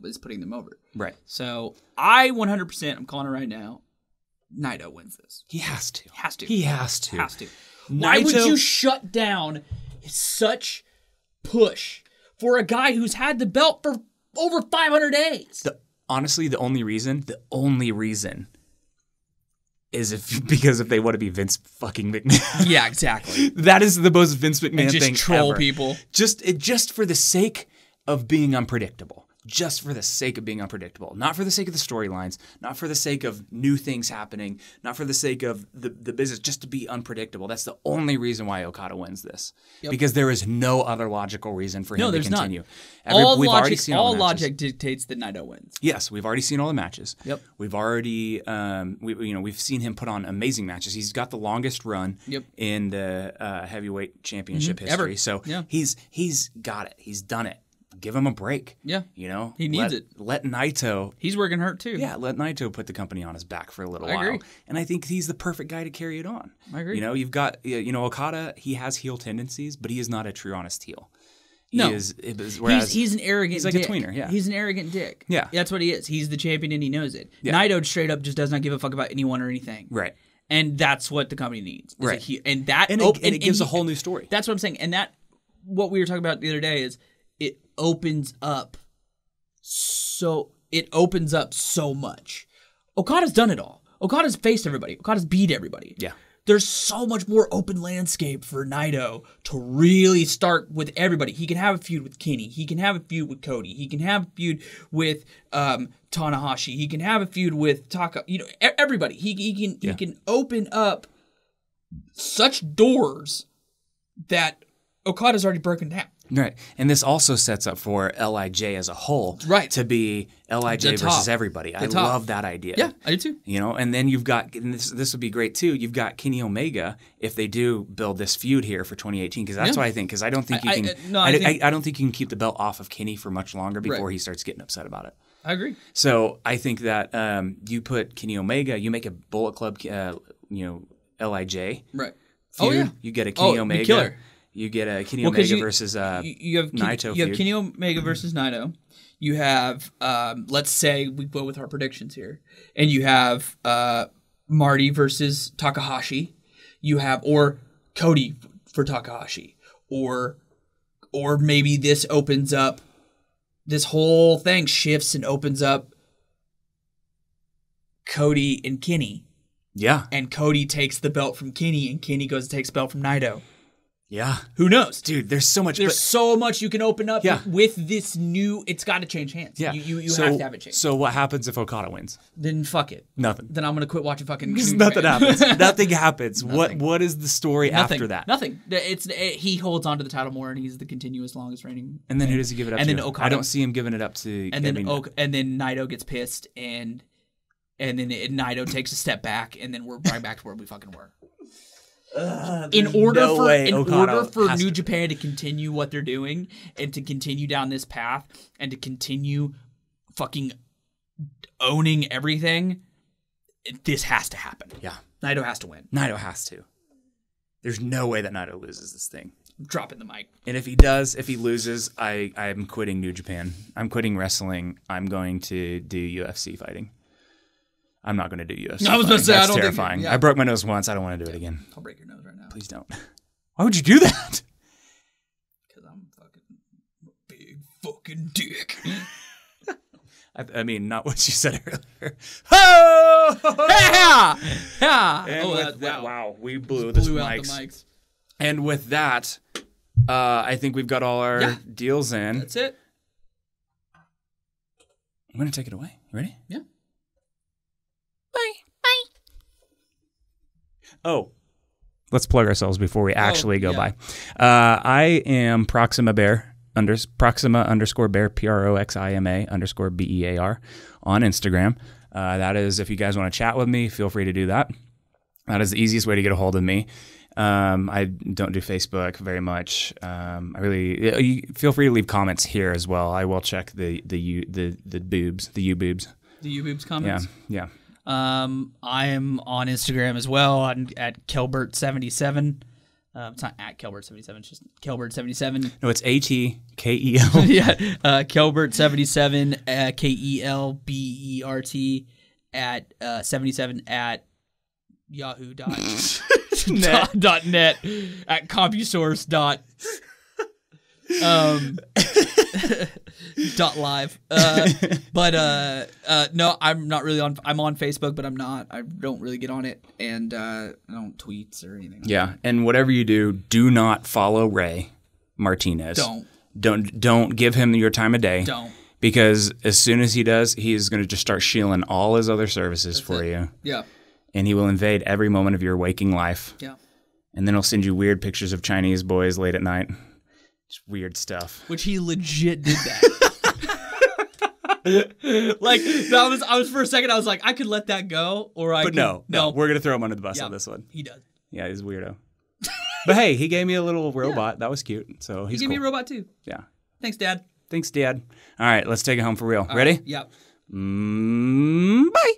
is putting them over. Right. So, I 100%, I'm calling it right now, Naito wins this. He has to. He has to. Why Naito, would you shut down such push for a guy who's had the belt for over 500 days? Honestly, the only reason is because if they want to be Vince fucking McMahon. Yeah, exactly. That is the most Vince McMahon thing troll ever. People. Just for the sake of being unpredictable. Just for the sake of being unpredictable. Not for the sake of the storylines. Not for the sake of new things happening. Not for the sake of the business. Just to be unpredictable. That's the only reason why Okada wins this. Yep. Because there is no other logical reason for him to continue. All logic dictates that Naito wins. Yes, we've already seen all the matches. Yep. We've already we've seen him put on amazing matches. He's got the longest run in the heavyweight championship history. Ever. So he's got it. He's done it. Give him a break. Yeah. He needs it. Let Naito. He's working hurt too. Yeah, let Naito put the company on his back for a little while. Agree. And I think he's the perfect guy to carry it on. I agree. You've got Okada, he has heel tendencies, but he is not a true honest heel. He's an arrogant he's like dick. A tweener, yeah. He's an arrogant dick. Yeah. That's what he is. He's the champion and he knows it. Yeah. Naito straight up just does not give a fuck about anyone or anything. Right. And that's what the company needs. Right. It gives a whole new story. That's what I'm saying. And what we were talking about the other day is it opens up so much. Okada's done it all. Okada's faced everybody. Okada's beat everybody. Yeah. There's so much more open landscape for Naito to really start with everybody. He can have a feud with Kenny. He can have a feud with Cody. He can have a feud with Tanahashi. He can have a feud with Taka. Everybody. He can open up such doors that Okada's already broken down. Right. And this also sets up for LIJ as a whole to be LIJ versus everybody. I love that idea. Yeah, I do too. You know, and then you've got, and this would be great too, you've got Kenny Omega if they do build this feud here for 2018, because that's what I think, because I don't think you can, I don't think you can keep the belt off of Kenny for much longer before he starts getting upset about it. I agree. So I think that you put Kenny Omega, you make a Bullet Club, LIJ feud. You get a Kenny Omega. Killer. You get a Kenny Omega versus Naito. You have Kenny Omega versus Naito. You have, let's say we go with our predictions here, and you have Marty versus Takahashi. You have or Cody for Takahashi, or maybe this opens up. This whole thing shifts and opens up Cody and Kenny. Yeah, and Cody takes the belt from Kenny, and Kenny goes and takes the belt from Naito. Yeah. Who knows? Dude, there's so much. There's so much you can open up with this new. It's got to change hands. Yeah. You have to have it change. So what happens if Okada wins? Then fuck it. Nothing. Then I'm going to quit watching fucking. Nothing happens. Nothing happens. What is the story after that? Nothing. He holds on to the title more, and he's the continuous longest reigning. And then who does he give it up to? And then Okada. I don't see him giving it up to. And then Naito gets pissed, and then Naito takes a step back, and then we're right back to where we fucking were. In order for New Japan to continue what they're doing and to continue down this path and to continue fucking owning everything, this has to happen. Yeah. Naito has to win. Naito has to. There's no way that Naito loses this thing. I'm dropping the mic. And if he loses, I'm quitting New Japan. I'm quitting wrestling. I'm going to do UFC fighting. I'm not going to do UFC. I was going to say, that's terrifying. I broke my nose once. I don't want to do it again. I'll break your nose right now. Please don't. Why would you do that? Because I'm fucking big fucking dick. I mean, not what you said earlier. Oh! Yeah! Wow. We blew the mics. And with that, I think we've got all our deals in. That's it. I'm going to take it away. You ready? Yeah. Oh, let's plug ourselves before we actually go by. I am Proxima Bear, Proxima _ Bear, PROXIMA _ BEAR on Instagram. That is, if you guys want to chat with me, feel free to do that. That is the easiest way to get a hold of me. I don't do Facebook very much. You feel free to leave comments here as well. I will check the U-boobs. The U-boobs comments? Yeah. I am on Instagram as well. I'm at Kelbert77. It's not at Kelbert77, it's just Kelbert77. No, it's ATKEL. Yeah, Kelbert77, KELBERT at 77 at yahoo.net at CompuSource. .live. No, I'm not really on. I'm on Facebook, but I don't really get on it, and I don't tweets or anything. Yeah, and whatever you do not follow Ray Martinez. Don't give him your time of day. Don't. Because as soon as he does, he is going to just start shielding all his other services for you. Yeah. And he will invade every moment of your waking life. Yeah. And then he'll send you weird pictures of Chinese boys late at night. Just weird stuff. Which he legit did that. Like, I was for a second, I was like, I could let that go, or I could. No, we're going to throw him under the bus on this one. He does. Yeah, he's a weirdo. But hey, he gave me a little robot. That was cute. So he's He gave me a robot too. Yeah. Thanks, Dad. All right, let's take it home for real. Ready? Yep. Bye.